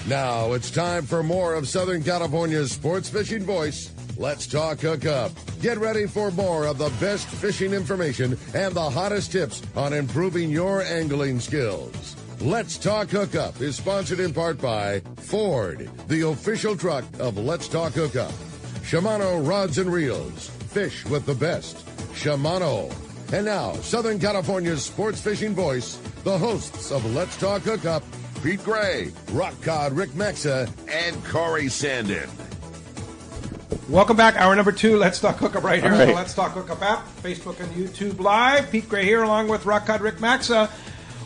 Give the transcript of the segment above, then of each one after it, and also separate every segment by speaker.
Speaker 1: Now it's time for more of Southern California's sports fishing voice. Let's talk Hookup. Get ready for more of the best fishing information and the hottest tips on improving your angling skills. Let's Talk Hookup is sponsored in part by Ford, the official truck of Let's Talk Hookup. Shimano Rods and Reels. Fish with the best. Shimano. And now, Southern California's sports fishing voice, the hosts of Let's Talk Hookup, Pete Gray, Rock Cod Rick Mexa, and Corey Sandin.
Speaker 2: Welcome back. Hour number 2. Let's Talk Hookup right here on the Let's Talk Hookup app, Facebook and YouTube Live. Pete Gray here along with Rock Cod Rick Mexa.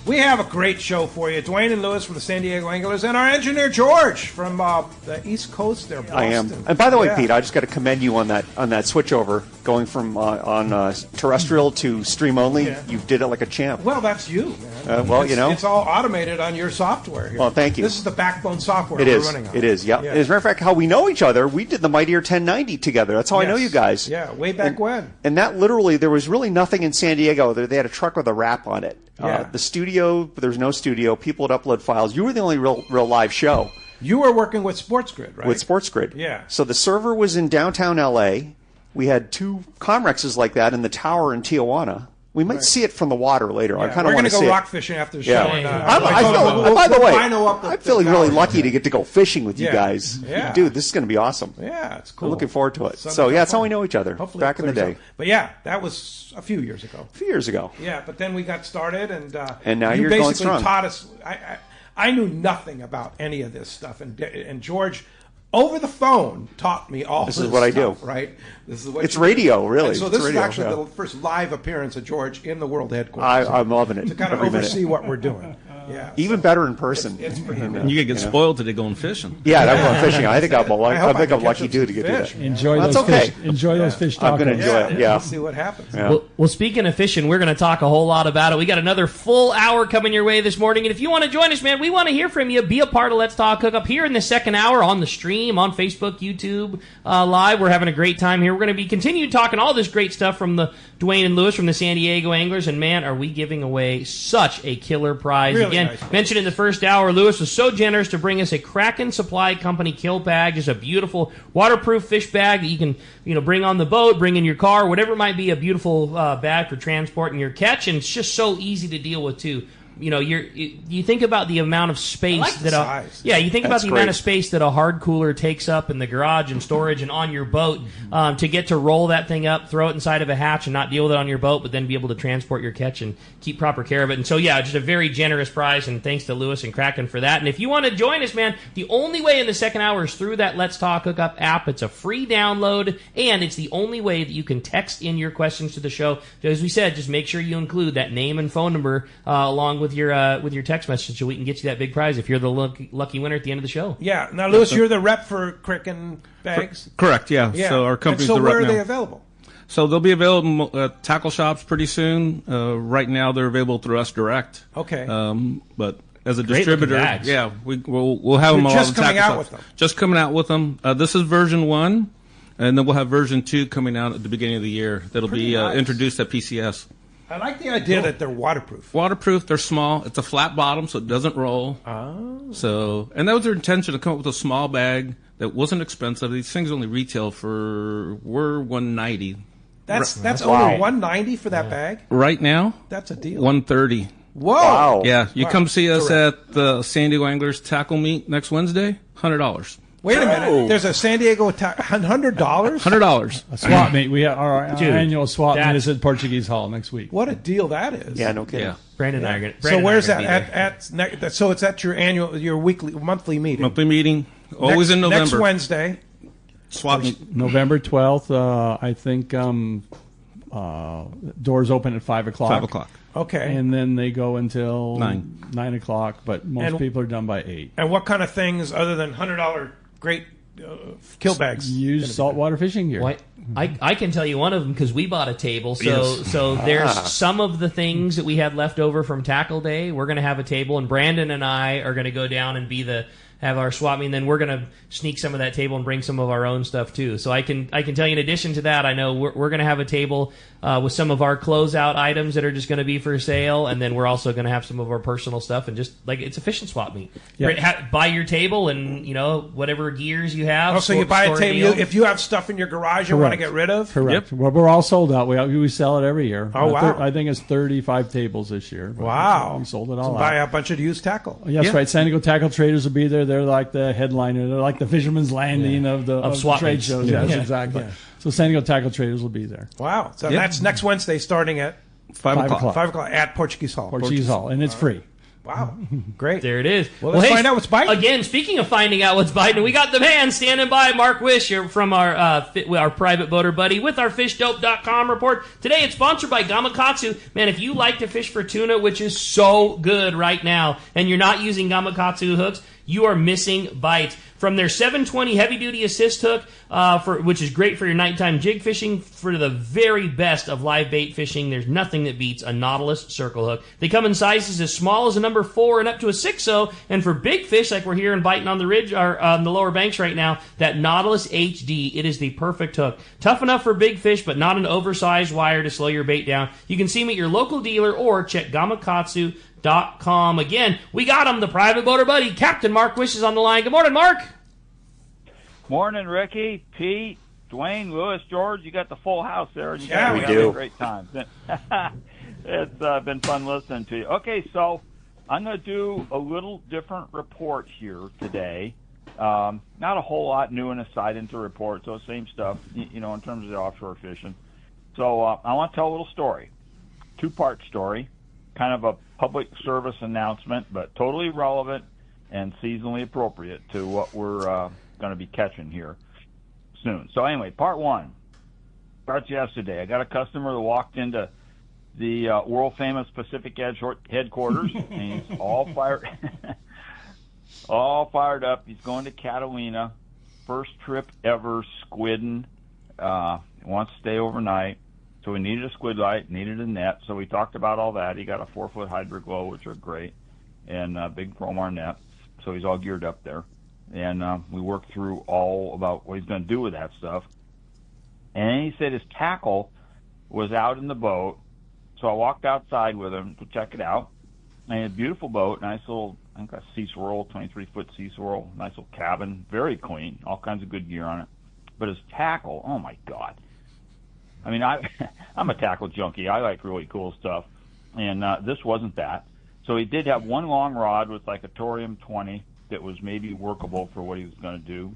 Speaker 2: We have a great show for you. Dwayne and Lewis from the San Diego Anglers and our engineer George from the East Coast there, Boston.
Speaker 3: I am. And by the way, Pete, I just got to commend you on that switchover, going from on terrestrial to stream only.
Speaker 2: Yeah.
Speaker 3: You did it like a champ.
Speaker 2: Well, that's you, man. It's all automated on your software here.
Speaker 3: Well, thank you.
Speaker 2: This is the backbone software
Speaker 3: we're
Speaker 2: running on.
Speaker 3: It is, yeah. As a matter of fact, how we know each other, we did the Mightier 1090 together. That's how I know you guys.
Speaker 2: Yeah, way back when.
Speaker 3: And that literally, there was really nothing in San Diego. They had a truck with a wrap on it.
Speaker 2: Yeah.
Speaker 3: The studio, there was no studio. People would upload files. You were the only real live show.
Speaker 2: You were working with SportsGrid, right?
Speaker 3: With SportsGrid.
Speaker 2: Yeah.
Speaker 3: So the server was in downtown L.A. We had 2 Comrexes like that in the tower in Tijuana. We might see it from the water later.
Speaker 2: Yeah,
Speaker 3: I kind of want to see it.
Speaker 2: We're going to go rock fishing after the show.
Speaker 3: Yeah. By the way, I'm feeling really lucky to get to go fishing with you guys.
Speaker 2: Yeah.
Speaker 3: Dude, this is going to be awesome.
Speaker 2: Yeah, it's cool.
Speaker 3: I'm looking forward to it. So, that's how we know each other.
Speaker 2: Hopefully
Speaker 3: back in the day.
Speaker 2: But yeah, that was a few years ago. Yeah, but then we got started, and
Speaker 3: now
Speaker 2: you
Speaker 3: you're
Speaker 2: basically
Speaker 3: going strong.
Speaker 2: taught us. I knew nothing about any of this stuff, and George, over the phone, taught me all this.
Speaker 3: This is what I do.
Speaker 2: Right? This is what
Speaker 3: it's radio, really.
Speaker 2: And so this is actually the first live appearance of George in the world headquarters.
Speaker 3: I'm loving it.
Speaker 2: To kind of oversee what we're doing. Yeah,
Speaker 3: even better in person.
Speaker 2: It's pretty
Speaker 4: and you get spoiled today going fishing.
Speaker 3: Yeah, I'm going fishing. I think I'm a lucky dude to get to that.
Speaker 5: Enjoy those fish. Enjoy those fish tacos.
Speaker 3: I'm going to enjoy it. Yeah.
Speaker 2: We'll see what happens.
Speaker 6: Yeah. Well, speaking of fishing, we're going to talk a whole lot about it. We got another full hour coming your way this morning, and if you want to join us, man, we want to hear from you. Be a part of Let's Talk Hookup here in the second hour on the stream, on Facebook, YouTube, live. We're having a great time here. We're going to be continuing talking all this great stuff from the Dwayne and Lewis from the San Diego Anglers, and man, are we giving away such a killer prize.
Speaker 2: Really
Speaker 6: Again,
Speaker 2: nice.
Speaker 6: Mentioned in the first hour, Lewis was so generous to bring us a Kraken Supply Company kill bag, just a beautiful waterproof fish bag that you can bring on the boat, bring in your car, whatever it might be, a beautiful bag for transporting your catch, and it's just so easy to deal with too. You think about the amount of space you think about the amount of space that a hard cooler takes up in the garage and storage and on your boat, to get to roll that thing up, throw it inside of a hatch and not deal with it on your boat, but then be able to transport your catch and keep proper care of it. And so, just a very generous prize, and thanks to Lewis and Kraken for that. And if you want to join us, man, the only way in the second hour is through that Let's Talk Hookup app. It's a free download, and it's the only way that you can text in your questions to the show. As we said, just make sure you include that name and phone number along with your text message, so we can get you that big prize if you're the lucky winner at the end of the show.
Speaker 2: Yeah. Now, Lewis, you're the rep for Kraken bags.
Speaker 4: Correct. Yeah. So our company's the rep now.
Speaker 2: So where are they available?
Speaker 4: So they'll be available at tackle shops pretty soon. Right now, they're available through us direct.
Speaker 2: Okay.
Speaker 4: But as a distributor, we'll have them all.
Speaker 2: Just coming out with them.
Speaker 4: Just coming out with them. This is version 1, and then we'll have version 2 coming out at the beginning of the year. That'll be introduced at PCS.
Speaker 2: I like the idea that they're waterproof.
Speaker 4: Waterproof, they're small. It's a flat bottom, so it doesn't roll. Oh. So, and that was their intention, to come up with a small bag that wasn't expensive. These things only retail for $190.
Speaker 2: That's only $190 for that bag?
Speaker 4: Right now?
Speaker 2: That's a deal.
Speaker 4: $130.
Speaker 2: Whoa! Wow.
Speaker 4: Yeah, you come see us at the San Diego Anglers Tackle Meet next Wednesday. $100.
Speaker 2: Wait a minute. There's a San Diego $100?
Speaker 4: $100.
Speaker 5: A swap meet. We have our annual swap meet is at Portuguese Hall next week.
Speaker 2: What a deal that is!
Speaker 3: Yeah, no kidding.
Speaker 6: Yeah. Brandon and I are going to.
Speaker 2: So where's that? So it's at your monthly meeting.
Speaker 4: Monthly meeting. Always in November.
Speaker 2: Next Wednesday.
Speaker 4: Swap meet.
Speaker 5: November 12th. I think doors open at 5 o'clock.
Speaker 4: 5 o'clock.
Speaker 2: Okay.
Speaker 5: And then they go until
Speaker 4: 9
Speaker 5: o'clock, but most people are done by 8.
Speaker 2: And what kind of things, other than $100 great kill bags?
Speaker 5: Use saltwater fishing gear.
Speaker 6: Well, I can tell you one of them because we bought a table. So there's some of the things that we had left over from Tackle Day. We're going to have a table, and Brandon and I are going to go down and be the have our swap meet, and then we're going to sneak some of that table and bring some of our own stuff too. So I can tell you, in addition to that, I know we're going to have a table with some of our closeout items that are just going to be for sale, and then we're also going to have some of our personal stuff, and just like it's a fishing swap meet.
Speaker 2: Yeah.
Speaker 6: Buy your table and whatever gears you have.
Speaker 2: Oh, so you buy a table if you have stuff in your garage you want to get rid of.
Speaker 5: Correct. Well, we're all sold out. We sell it every year.
Speaker 2: Oh wow!
Speaker 5: I think it's 35 tables this year.
Speaker 2: Wow!
Speaker 5: We sold it all out.
Speaker 2: Buy a bunch of used tackle.
Speaker 5: That's right. San Diego Tackle Traders will be there. They're like the headliner. They're like the Fisherman's Landing of the trade shows. Yes, exactly. Yeah. So San Diego Tackle Traders will be there.
Speaker 2: Wow! So that's next Wednesday, starting at
Speaker 5: 5 o'clock.
Speaker 2: 5 o'clock at Portuguese Hall.
Speaker 5: Portuguese Hall, and it's free.
Speaker 2: Wow. Great.
Speaker 6: There it is.
Speaker 2: Well, let's find out what's biting.
Speaker 6: Again, speaking of finding out what's biting, we got the man standing by, Mark Wish, from our private boater buddy, with our FishDope.com report. Today it's sponsored by Gamakatsu. Man, if you like to fish for tuna, which is so good right now, and you're not using Gamakatsu hooks, you are missing bites. From their 720 heavy-duty assist hook, which is great for your nighttime jig fishing, for the very best of live bait fishing, there's nothing that beats a Nautilus circle hook. They come in sizes as small as a number 4 and up to a 6.0, and for big fish like we're here and biting on the ridge or on the lower banks right now, that Nautilus HD, it is the perfect hook. Tough enough for big fish, but not an oversized wire to slow your bait down. You can see them at your local dealer or check Gamakatsu.com. Again, we got him, the private boater buddy, Captain Mark Wish is on the line. Good morning, Mark.
Speaker 7: Morning, Ricky, Pete, Dwayne, Lewis, George. You got the full house there. You
Speaker 2: yeah,
Speaker 7: we do. Great time. It's been fun listening to you. Okay, so I'm going to do a little different report here today. Not a whole lot new and aside into reports, so same stuff, in terms of the offshore fishing. So I want to tell a little story, two-part story, kind of a public service announcement, but totally relevant and seasonally appropriate to what we're going to be catching here soon. So anyway, part one starts yesterday. I got a customer that walked into the world-famous Pacific Edge headquarters, and he's all fired up. He's going to Catalina, first trip ever squidding, wants to stay overnight. So we needed a squid light, needed a net, so we talked about all that. He got a 4-foot Hydra Glow, which are great, and a big Promar net, so he's all geared up there. And we worked through all about what he's going to do with that stuff. And then he said his tackle was out in the boat, so I walked outside with him to check it out. And he had a beautiful boat, nice little, I think a Sea Swirl, 23-foot Sea Swirl, nice little cabin, very clean, all kinds of good gear on it. But his tackle, oh my God. I mean, I'm a tackle junkie. I like really cool stuff. And this wasn't that. So he did have one long rod with like a Thorium 20 that was maybe workable for what he was going to do.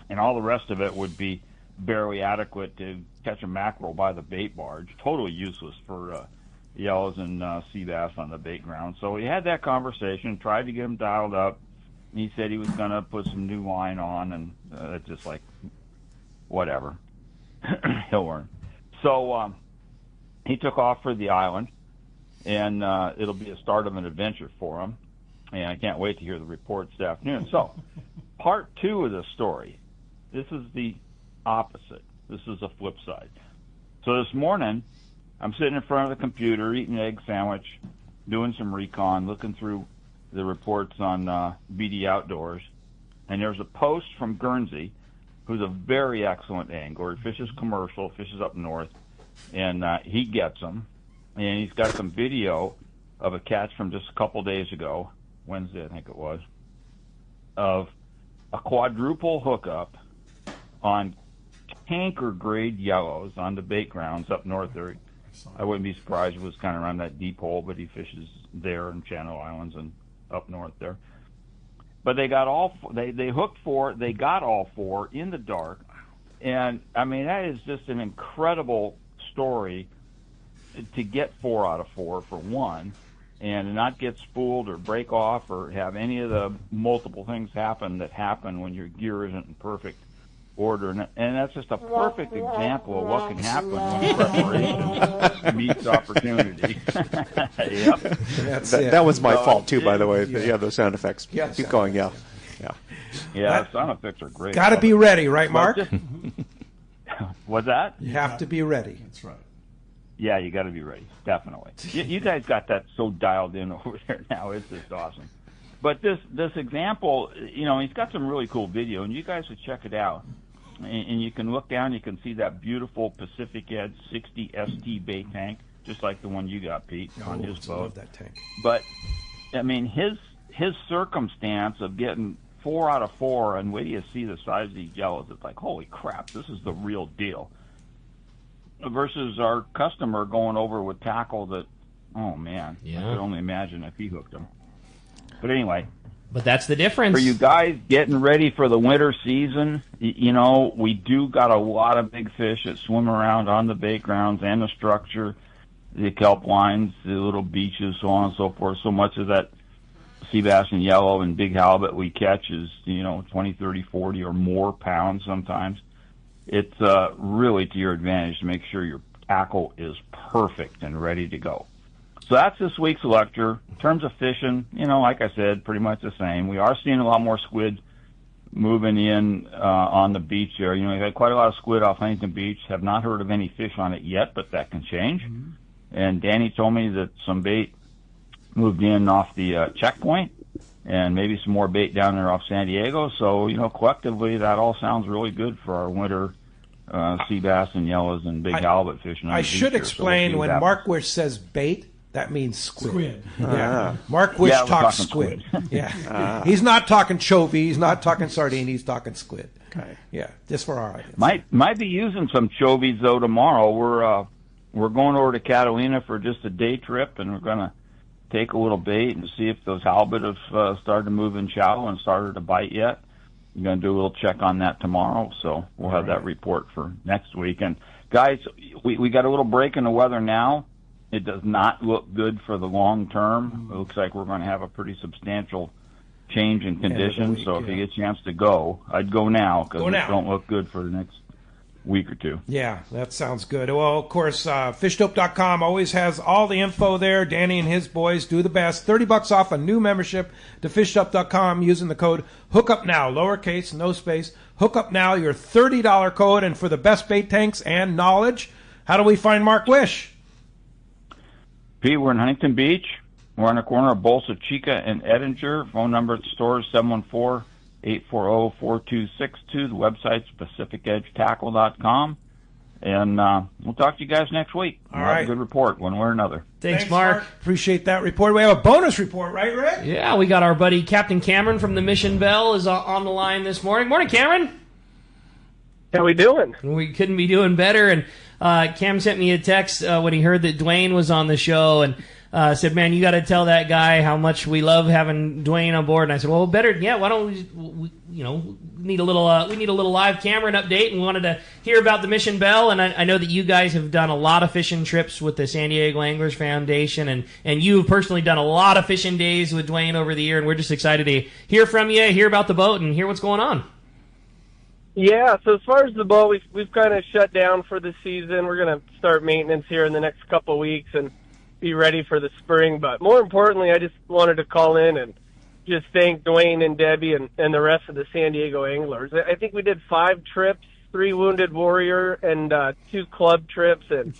Speaker 7: And all the rest of it would be barely adequate to catch a mackerel by the bait barge. Totally useless for yellows and sea bass on the bait ground. So we had that conversation, tried to get him dialed up. And he said he was going to put some new line on, and just like, whatever. He'll learn. So he took off for the island, and it'll be a start of an adventure for him. And I can't wait to hear the report this afternoon. So part two of the story, this is the opposite. This is a flip side. So this morning, I'm sitting in front of the computer, eating an egg sandwich, doing some recon, looking through the reports on BD Outdoors, and there's a post from Guernsey, who's a very excellent angler. He fishes commercial, fishes up north, and he gets them. And he's got some video of a catch from just a couple days ago, Wednesday I think it was, of a quadruple hookup on tanker-grade yellows on the bait grounds up north there. I wouldn't be surprised if it was kind of around that deep hole, but he fishes there in Channel Islands and up north there. But they got they hooked 4, they got all 4 in the dark. And, I mean, that is just an incredible story to get 4 out of 4 for one, and not get spooled or break off or have any of the multiple things happen that happen when your gear isn't in perfect order. And that's just a perfect example of what can happen when preparation meets opportunity. Yep.
Speaker 3: That was my fault, too, by the way. Yeah, those sound effects.
Speaker 2: Yes.
Speaker 3: Keep going, yeah.
Speaker 7: Yeah, sound effects are great.
Speaker 2: Got to be ready, right, Mark?
Speaker 7: What's that?
Speaker 2: You have to be ready.
Speaker 5: That's right.
Speaker 7: Yeah, you got to be ready, definitely. You guys got that so dialed in over there now. It's just awesome. But this example, he's got some really cool video, and you guys should check it out. And you can look down, you can see that beautiful Pacific Edge 60 ST bait tank, just like the one you got, Pete, on his boat.
Speaker 2: I love that tank.
Speaker 7: But I mean, his circumstance of getting 4 out of 4, and wait till you see the size of these yellows, it's like, holy crap, this is the real deal. Versus our customer going over with tackle that, oh man, I could only imagine if he hooked them. But anyway.
Speaker 6: But that's the difference.
Speaker 7: For you guys getting ready for the winter season, we do got a lot of big fish that swim around on the bait grounds and the structure, the kelp lines, the little beaches, so on and so forth. So much of that sea bass and yellow and big halibut we catch is, 20, 30, 40 or more pounds sometimes. It's really to your advantage to make sure your tackle is perfect and ready to go. So that's this week's lecture. In terms of fishing, like I said, pretty much the same. We are seeing a lot more squid moving in on the beach there. We've had quite a lot of squid off Huntington Beach. Have not heard of any fish on it yet, but that can change. Mm-hmm. And Danny told me that some bait moved in off the checkpoint, and maybe some more bait down there off San Diego. So, collectively, that all sounds really good for our winter sea bass and yellows and big halibut fishing.
Speaker 2: I should explain, when Mark Wish says bait, that means squid. Yeah. Mark Wish talks squid. Yeah. He's not talking chovy. He's not talking sardine. He's talking squid. Okay. Yeah, just for our audience.
Speaker 7: Might be using some chovies, though, tomorrow. We're going over to Catalina for just a day trip, and we're going to take a little bait and see if those halibut have started to move in shallow and started to bite yet. We're going to do a little check on that tomorrow, so we'll have that report for next week. And, guys, we got a little break in the weather now. It does not look good for the long term. It looks like we're going to have a pretty substantial change in conditions. So if you get a chance to go, I'd go now because it don't look good for the next week or two.
Speaker 2: Yeah, that sounds good. Well, of course, fishdope.com always has all the info there. Danny and his boys do the best. $30 off a new membership to fishdope.com using the code HOOKUPNOW, lowercase, no space. HOOKUPNOW, your $30 code. And for the best bait tanks and knowledge, how do we find Mark Wish?
Speaker 7: Pete, we're in Huntington Beach. We're on the corner of Bolsa Chica and Edinger. Phone number at the store is 714-840-4262. The website's PacificEdgeTackle.com. And we'll talk to you guys next week. All right. Have a good report one way or another.
Speaker 6: Thanks, Mark.
Speaker 2: Appreciate that report. We have a bonus report, right, Rick?
Speaker 6: Yeah, we got our buddy Captain Cameron from the Mission Bell is on the line this morning. Morning, Cameron.
Speaker 8: How we doing?
Speaker 6: We couldn't be doing better. And Cam sent me a text when he heard that Dwayne was on the show and said, man, you got to tell that guy how much we love having Dwayne on board. And I said, well, better, why don't we need a little live Cameron update, and we wanted to hear about the Mission Bell. And I know that you guys have done a lot of fishing trips with the San Diego Anglers Foundation, and you've personally done a lot of fishing days with Dwayne over the year, and we're just excited to hear from you, hear about the boat, and hear what's going on.
Speaker 8: Yeah, so as far as the boat, we've kind of shut down for the season. We're going to start maintenance here in the next couple of weeks and be ready for the spring. But more importantly, I just wanted to call in and just thank Dwayne and Debbie and the rest of the San Diego Anglers. I think we did 5 trips, 3 Wounded Warrior and 2 club trips. And,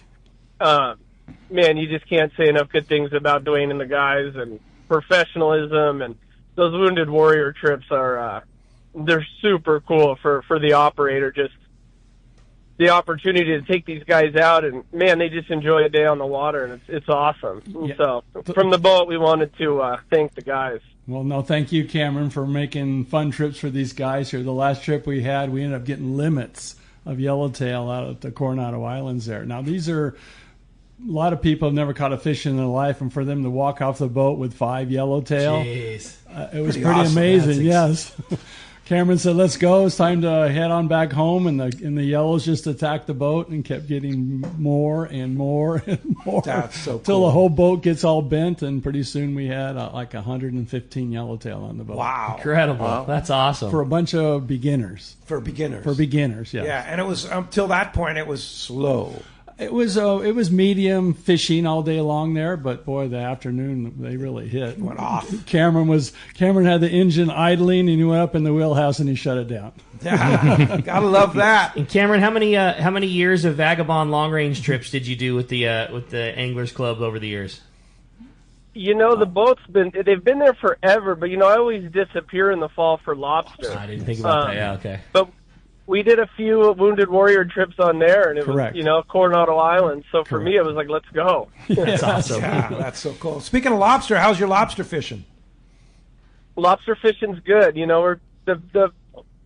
Speaker 8: man, you just can't say enough good things about Dwayne and the guys and professionalism. And those Wounded Warrior trips are they're super cool for the operator, just the opportunity to take these guys out, and man, they just enjoy a day on the water, and it's awesome. Yeah. So from the boat, we wanted to thank the guys.
Speaker 5: Well, no, thank you, Cameron, for making fun trips for these guys here. The last trip we had, we ended up getting limits of yellowtail out at the Coronado Islands there. Now, these are a lot of people have never caught a fish in their life, and for them to walk off the boat with 5 yellowtail, it was pretty awesome. Amazing. Yes. Cameron said, let's go. It's time to head on back home. And the yellows just attacked the boat and kept getting more and more and more.
Speaker 2: That's so cool.
Speaker 5: Till the whole boat gets all bent. And pretty soon we had like 115 yellowtail on the boat.
Speaker 2: Wow.
Speaker 6: Incredible. Wow. That's awesome.
Speaker 5: For a bunch of beginners.
Speaker 2: For beginners.
Speaker 5: Yes.
Speaker 2: Yeah, and it was, until that point, it was slow.
Speaker 5: It was medium fishing all day long there, but boy, the afternoon they really hit.
Speaker 2: Went off.
Speaker 5: Cameron had the engine idling, and he went up in the wheelhouse and he shut it down.
Speaker 2: Gotta love that.
Speaker 6: And Cameron, how many years of vagabond long range trips did you do with the Anglers Club over the years?
Speaker 8: The boat's they've been there forever, but I always disappear in the fall for lobster.
Speaker 6: I didn't think about that. Yeah, okay.
Speaker 8: But we did a few Wounded Warrior trips on there, and it
Speaker 5: Correct.
Speaker 8: was, Coronado Island. So for me, it was like, let's go.
Speaker 6: That's awesome.
Speaker 2: Yeah, that's so cool. Speaking of lobster, how's your lobster fishing?
Speaker 8: Lobster fishing's good. We're the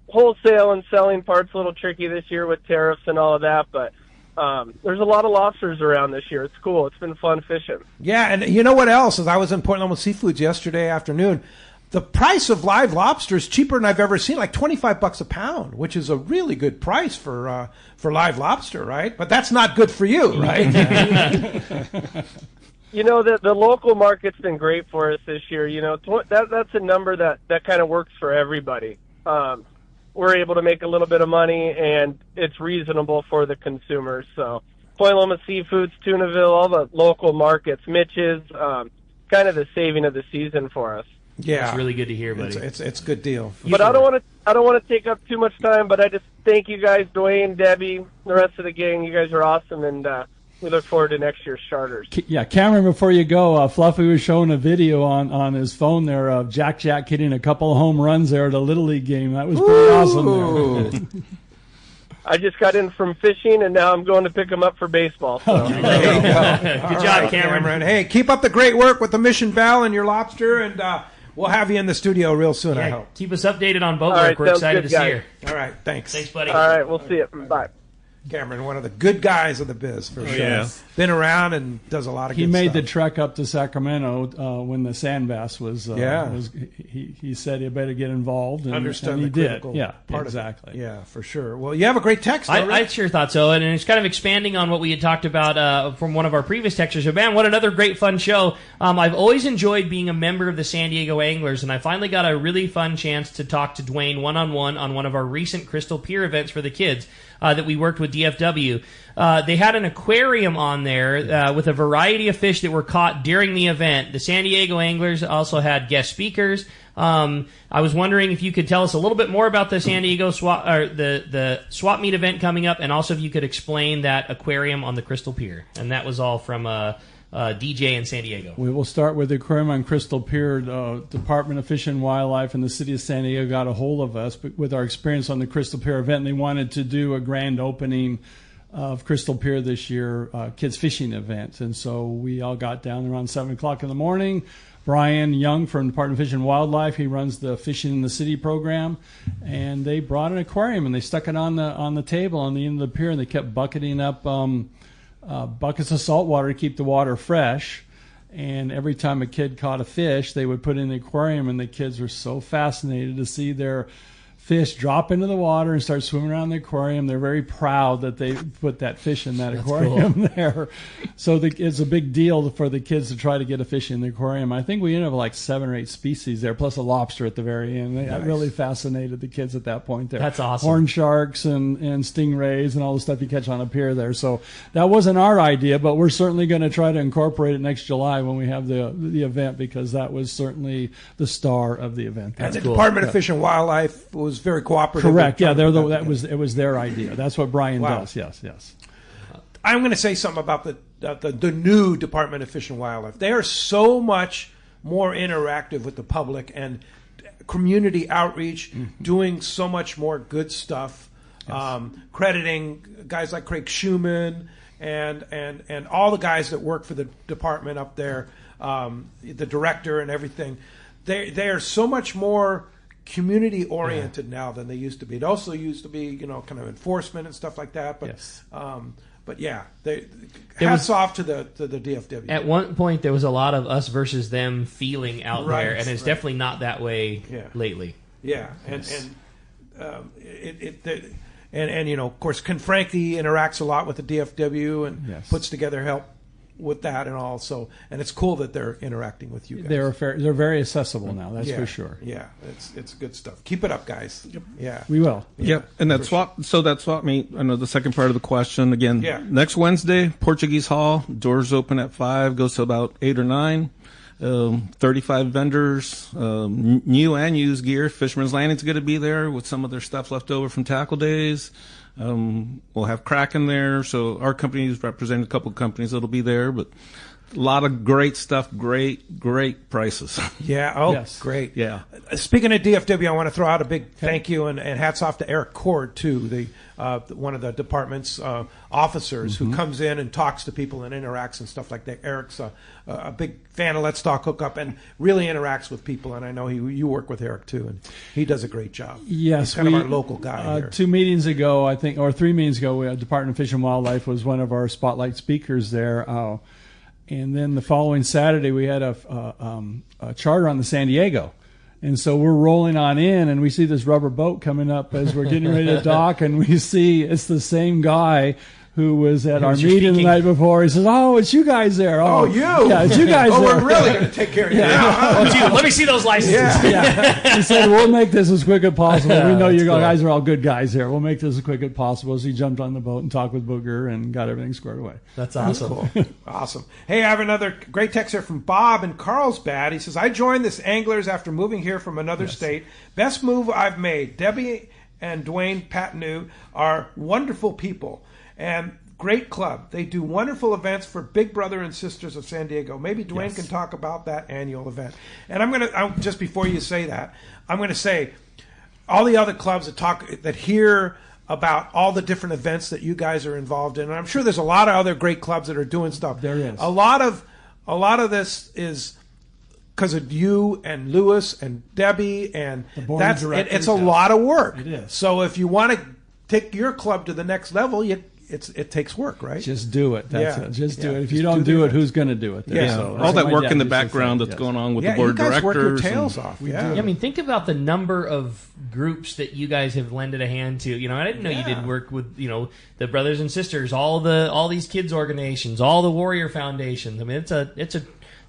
Speaker 8: wholesale and selling part's a little tricky this year with tariffs and all of that, but there's a lot of lobsters around this year. It's cool. It's been fun fishing.
Speaker 2: Yeah, and you know what else? As I was in Portland with Seafoods yesterday afternoon, the price of live lobster is cheaper than I've ever seen, like $25 a pound, which is a really good price for live lobster, right? But that's not good for you, right?
Speaker 8: The local market's been great for us this year. That's a number that kind of works for everybody. We're able to make a little bit of money, and it's reasonable for the consumers. So Point Loma Seafoods, Tunaville, all the local markets, Mitch's, kind of the saving of the season for us.
Speaker 2: Yeah,
Speaker 6: it's really good to hear, buddy.
Speaker 2: It's a good deal.
Speaker 8: But sure. I don't want to take up too much time. But I just thank you guys, Dwayne, Debbie, the rest of the gang. You guys are awesome, and we look forward to next year's charters.
Speaker 5: Yeah, Cameron, before you go, Fluffy was showing a video on his phone there of Jack hitting a couple of home runs there at a Little League game. That was pretty awesome there.
Speaker 8: I just got in from fishing, and now I'm going to pick them up for baseball. So.
Speaker 2: There you go.
Speaker 6: Good job, Cameron.
Speaker 2: Hey, keep up the great work with the Mission Bell and your lobster, and we'll have you in the studio real soon, I hope.
Speaker 6: Keep us updated on boat work. We're excited to see you.
Speaker 2: All right, thanks.
Speaker 6: Thanks, buddy.
Speaker 8: All right, we'll see you. Bye.
Speaker 2: Cameron, one of the good guys of the biz, for sure.
Speaker 4: Yeah.
Speaker 2: Been around and does a lot of good stuff.
Speaker 5: He made the trek up to Sacramento when the sand bass was. He said he better get involved. And,
Speaker 2: Understood
Speaker 5: and he
Speaker 2: the critical
Speaker 5: did. Yeah,
Speaker 2: part
Speaker 5: exactly.
Speaker 2: Of it. Yeah, for sure. Well, you have a great text.
Speaker 6: I sure thought so, and it's kind of expanding on what we had talked about from one of our previous texters. So, man, what another great fun show. I've always enjoyed being a member of the San Diego Anglers, and I finally got a really fun chance to talk to Dwayne one-on-one on one of our recent Crystal Pier events for the kids. That we worked with DFW. They had an aquarium on there with a variety of fish that were caught during the event. The San Diego Anglers also had guest speakers. I was wondering if you could tell us a little bit more about the San Diego the swap meet event coming up, and also if you could explain that aquarium on the Crystal Pier. And that was all from DJ in San Diego.
Speaker 5: We will start with the aquarium on Crystal Pier. Department of Fish and Wildlife and the City of San Diego got a hold of us with our experience on the Crystal Pier event, and they wanted to do a grand opening of Crystal Pier this year, kids fishing event. And so we all got down around 7 o'clock in the morning. Brian Young from Department of Fish and Wildlife, he runs the Fishing in the City program, and they brought an aquarium and they stuck it on the table on the end of the pier, and they kept bucketing up buckets of salt water to keep the water fresh. And every time a kid caught a fish, they would put it in the aquarium, and the kids were so fascinated to see their fish drop into the water and start swimming around the aquarium. They're very proud that they put that fish in that aquarium there. So it's a big deal for the kids to try to get a fish in the aquarium. I think we ended up like 7 or 8 species there, plus a lobster at the very end. That really fascinated the kids at that point there.
Speaker 6: That's awesome.
Speaker 5: Horn sharks and stingrays and all the stuff you catch on a pier there. So that wasn't our idea, but we're certainly going to try to incorporate it next July when we have the event, because that was certainly the star of the event.
Speaker 2: And the Department of Fish and Wildlife was very cooperative.
Speaker 5: Correct. Yeah, it was their idea. That's what Brian does. Yes.
Speaker 2: I'm going to say something about the new Department of Fish and Wildlife. They are so much more interactive with the public and community outreach, doing so much more good stuff. Yes. Crediting guys like Craig Schumann and all the guys that work for the department up there, the director and everything. They are so much more community oriented now than they used to be. It also used to be, kind of enforcement and stuff like that. But
Speaker 5: yes.
Speaker 2: But yeah, hats off to the DFW.
Speaker 6: At one point, there was a lot of us versus them feeling out there, and it's definitely not that way lately.
Speaker 2: Yeah, and of course, Ken Frankie interacts a lot with the DFW and puts together help with that and all. So, and it's cool that they're interacting with you guys.
Speaker 5: They're very accessible now. That's for sure.
Speaker 2: Yeah, it's good stuff. Keep it up, guys. Yep. Yeah,
Speaker 5: we will.
Speaker 4: Yep. And that swap meet. I know the second part of the question again.
Speaker 2: Yeah.
Speaker 4: Next Wednesday, Portuguese Hall. Doors open at 5. Goes to about 8 or 9. 35 vendors, new and used gear. Fisherman's Landing's going to be there with some of their stuff left over from tackle days. We'll have Kraken there, so our company is representing a couple of companies that'll be there, but A lot of great stuff, great prices.
Speaker 2: Yeah. Oh,
Speaker 5: Yes.
Speaker 2: great.
Speaker 4: Yeah.
Speaker 2: Speaking of DFW, I want to throw out a big thank you and hats off to Eric Cord, too, the one of the department's officers who comes in and talks to people and interacts and stuff like that. Eric's a big fan of Let's Talk Hookup and really interacts with people, and I know you work with Eric, too, and he does a great job.
Speaker 5: Yes,
Speaker 2: He's kind of our local guy here.
Speaker 5: 2 meetings ago, I think, or 3 meetings ago, Department of Fish and Wildlife was one of our spotlight speakers there. And then the following Saturday, we had a charter on the San Diego. And so we're rolling on in, and we see this rubber boat coming up as we're getting ready to dock, and we see it's the same guy who was at our meeting the night before. He says, "Oh, it's you guys there."
Speaker 2: Oh, you?
Speaker 5: Yeah, it's you guys there.
Speaker 2: We're really going to take care of you.
Speaker 6: Oh, dude, let me see those licenses.
Speaker 5: Yeah. He said, "We'll make this as quick as possible. We know you guys are all good guys here. We'll make this as quick as possible." So he jumped on the boat and talked with Booger and got everything squared away.
Speaker 6: That's awesome.
Speaker 2: Cool. Awesome. Hey, I have another great text here from Bob in Carlsbad. He says, "I joined this Anglers after moving here from another state. Best move I've made. Debbie and Dwayne Patenaude are wonderful people and great club. They do wonderful events for Big Brother and Sisters of San Diego." Maybe Dwayne can talk about that annual event. And I'm going to, just before you say that, I'm going to say all the other clubs that hear about all the different events that you guys are involved in. And I'm sure there's a lot of other great clubs that are doing stuff.
Speaker 5: There is.
Speaker 2: A lot of this is because of you and Lewis and Debbie, and it's a lot of work.
Speaker 5: It is.
Speaker 2: So if you want to take your club to the next level, it takes work, right?
Speaker 5: Just do it. That's it. Just do it. If
Speaker 2: Just
Speaker 5: you don't do it, who's going to do it?
Speaker 2: Yeah.
Speaker 5: So
Speaker 4: All that
Speaker 5: my
Speaker 4: work
Speaker 5: dad
Speaker 4: in the
Speaker 5: used to say,
Speaker 4: background that's going on with the
Speaker 2: you
Speaker 4: board
Speaker 2: guys
Speaker 4: directors.
Speaker 2: work your tails off. Yeah.
Speaker 6: I mean, think about the number of groups that you guys have lended a hand to. I didn't know you did work with, the brothers and sisters, all these kids organizations, all the Warrior Foundations. I mean,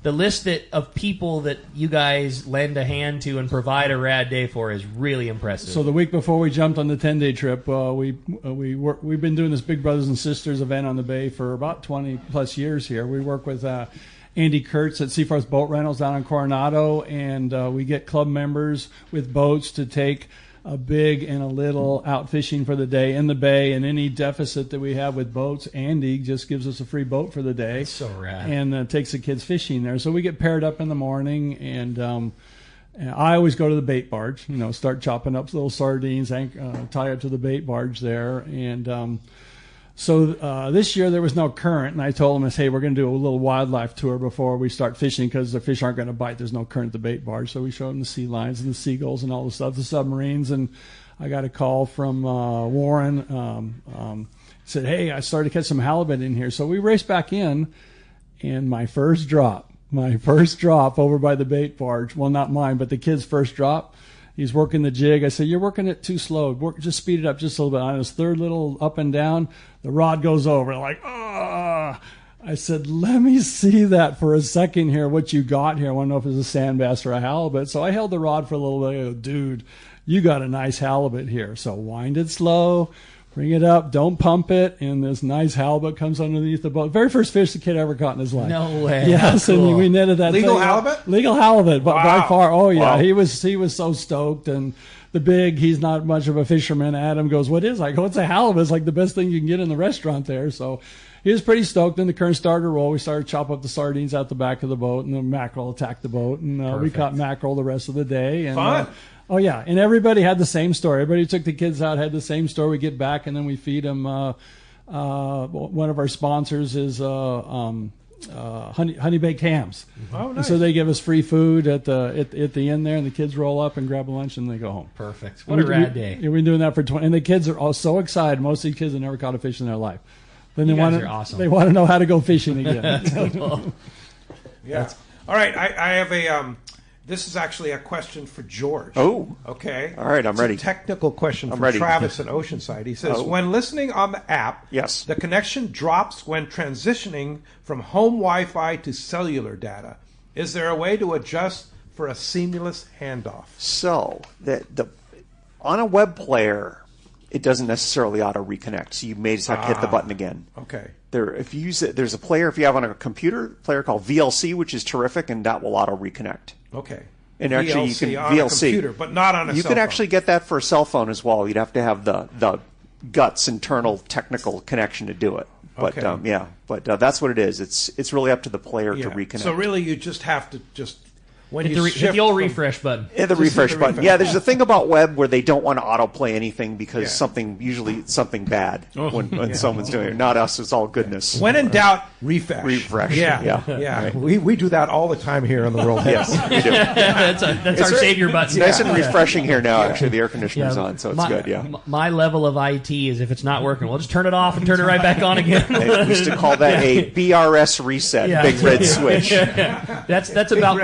Speaker 6: the list of people that you guys lend a hand to and provide a rad day for is really impressive.
Speaker 5: So the week before we jumped on the 10-day trip, we've been doing this Big Brothers and Sisters event on the bay for about 20 plus years here. We work with Andy Kurtz at Seaforth Boat Rentals down in Coronado, and we get club members with boats to take a big and a little out fishing for the day in the bay, and any deficit that we have with boats, Andy just gives us a free boat for the day.
Speaker 6: That's so rad.
Speaker 5: And takes the kids fishing there. So we get paired up in the morning, and I always go to the bait barge, start chopping up little sardines, tie up to the bait barge there. And so this year there was no current, and I told them, hey, we're going to do a little wildlife tour before we start fishing because the fish aren't going to bite. There's no current at the bait barge. So we showed them the sea lions and the seagulls and all the stuff, the submarines. And I got a call from Warren. Said, hey, I started to catch some halibut in here. So we raced back in, and my first drop over by the bait barge, well, not mine, but the kid's first drop, he's working the jig. I said, you're working it too slow. Just speed it up just a little bit. On his third little up and down, the rod goes over. Like, ah! I said, let me see that for a second here, what you got here. I want to know if it's a sand bass or a halibut. So I held the rod for a little bit. I go, dude, you got a nice halibut here. So wind it slow, bring it up, don't pump it, and this nice halibut comes underneath the boat. Very first fish the kid ever caught in his life.
Speaker 6: No way.
Speaker 5: Yes,
Speaker 6: cool.
Speaker 5: And we netted that
Speaker 2: Legal
Speaker 5: thing
Speaker 2: halibut?
Speaker 5: up. Legal halibut, but by far. Oh, yeah.
Speaker 2: Wow.
Speaker 5: He was so stoked, and he's not much of a fisherman. Adam goes, what is? I go, it's a halibut. It's like the best thing you can get in the restaurant there. So he was pretty stoked. Then the current started to roll. We started to chop up the sardines out the back of the boat, and the mackerel attacked the boat. And we caught mackerel the rest of the day. And,
Speaker 2: Fun.
Speaker 5: Oh, yeah. And everybody had the same story. Everybody who took the kids out had the same story. We get back, and then we feed them. One of our sponsors is honey baked hams.
Speaker 2: Oh, nice.
Speaker 5: And so they give us free food at the end there, and the kids roll up and grab a lunch, and they go home.
Speaker 6: Perfect. What a rad day.
Speaker 5: We've been doing that for 20, and the kids are all so excited. Most of these kids have never caught a fish in their life. Then
Speaker 6: You guys are awesome.
Speaker 5: They want to know how to go fishing again.
Speaker 6: That's cool.
Speaker 2: Yeah. All right. I have a. This is actually a question for George.
Speaker 3: Oh.
Speaker 2: Okay.
Speaker 3: All right, I'm ready.
Speaker 2: A technical question from
Speaker 3: ready.
Speaker 2: Travis in Oceanside. He says, when listening on the app,
Speaker 3: Yes.
Speaker 2: the connection drops when transitioning from home Wi-Fi to cellular data. Is there a way to adjust for a seamless handoff? So,
Speaker 3: on a web player, it doesn't necessarily auto reconnect. So you may just have to hit the button again.
Speaker 2: Okay.
Speaker 3: If you use it, there's a player if you have on a computer player called VLC, which is terrific, and that will auto reconnect.
Speaker 2: Okay.
Speaker 3: And actually, you can
Speaker 2: on a computer, but not on a
Speaker 3: You
Speaker 2: cell
Speaker 3: can
Speaker 2: phone.
Speaker 3: actually get that for a cell phone as well. You'd have to have the guts internal technical connection to do it. But
Speaker 2: Okay.
Speaker 3: but that's what it is. It's really up to the player to reconnect.
Speaker 2: So really, you just have to just when
Speaker 6: Hit
Speaker 2: you
Speaker 6: the old refresh button.
Speaker 3: Hit the refresh button. Yeah, there's a thing about web where they don't want to autoplay anything because usually something bad when someone's doing it. Not us. It's all goodness.
Speaker 2: When in doubt, refresh.
Speaker 3: Refresh.
Speaker 2: Yeah.
Speaker 3: Right.
Speaker 2: We do that all the time here on the World.
Speaker 3: Yes, we do.
Speaker 6: That's our savior button.
Speaker 3: It's nice and refreshing here now. Actually, the air conditioner's on, so it's good. Yeah.
Speaker 6: My level of IT is if it's not working, we'll just turn it off and turn it right back on again.
Speaker 3: They used to call that a BRS reset, big red switch.
Speaker 6: That's about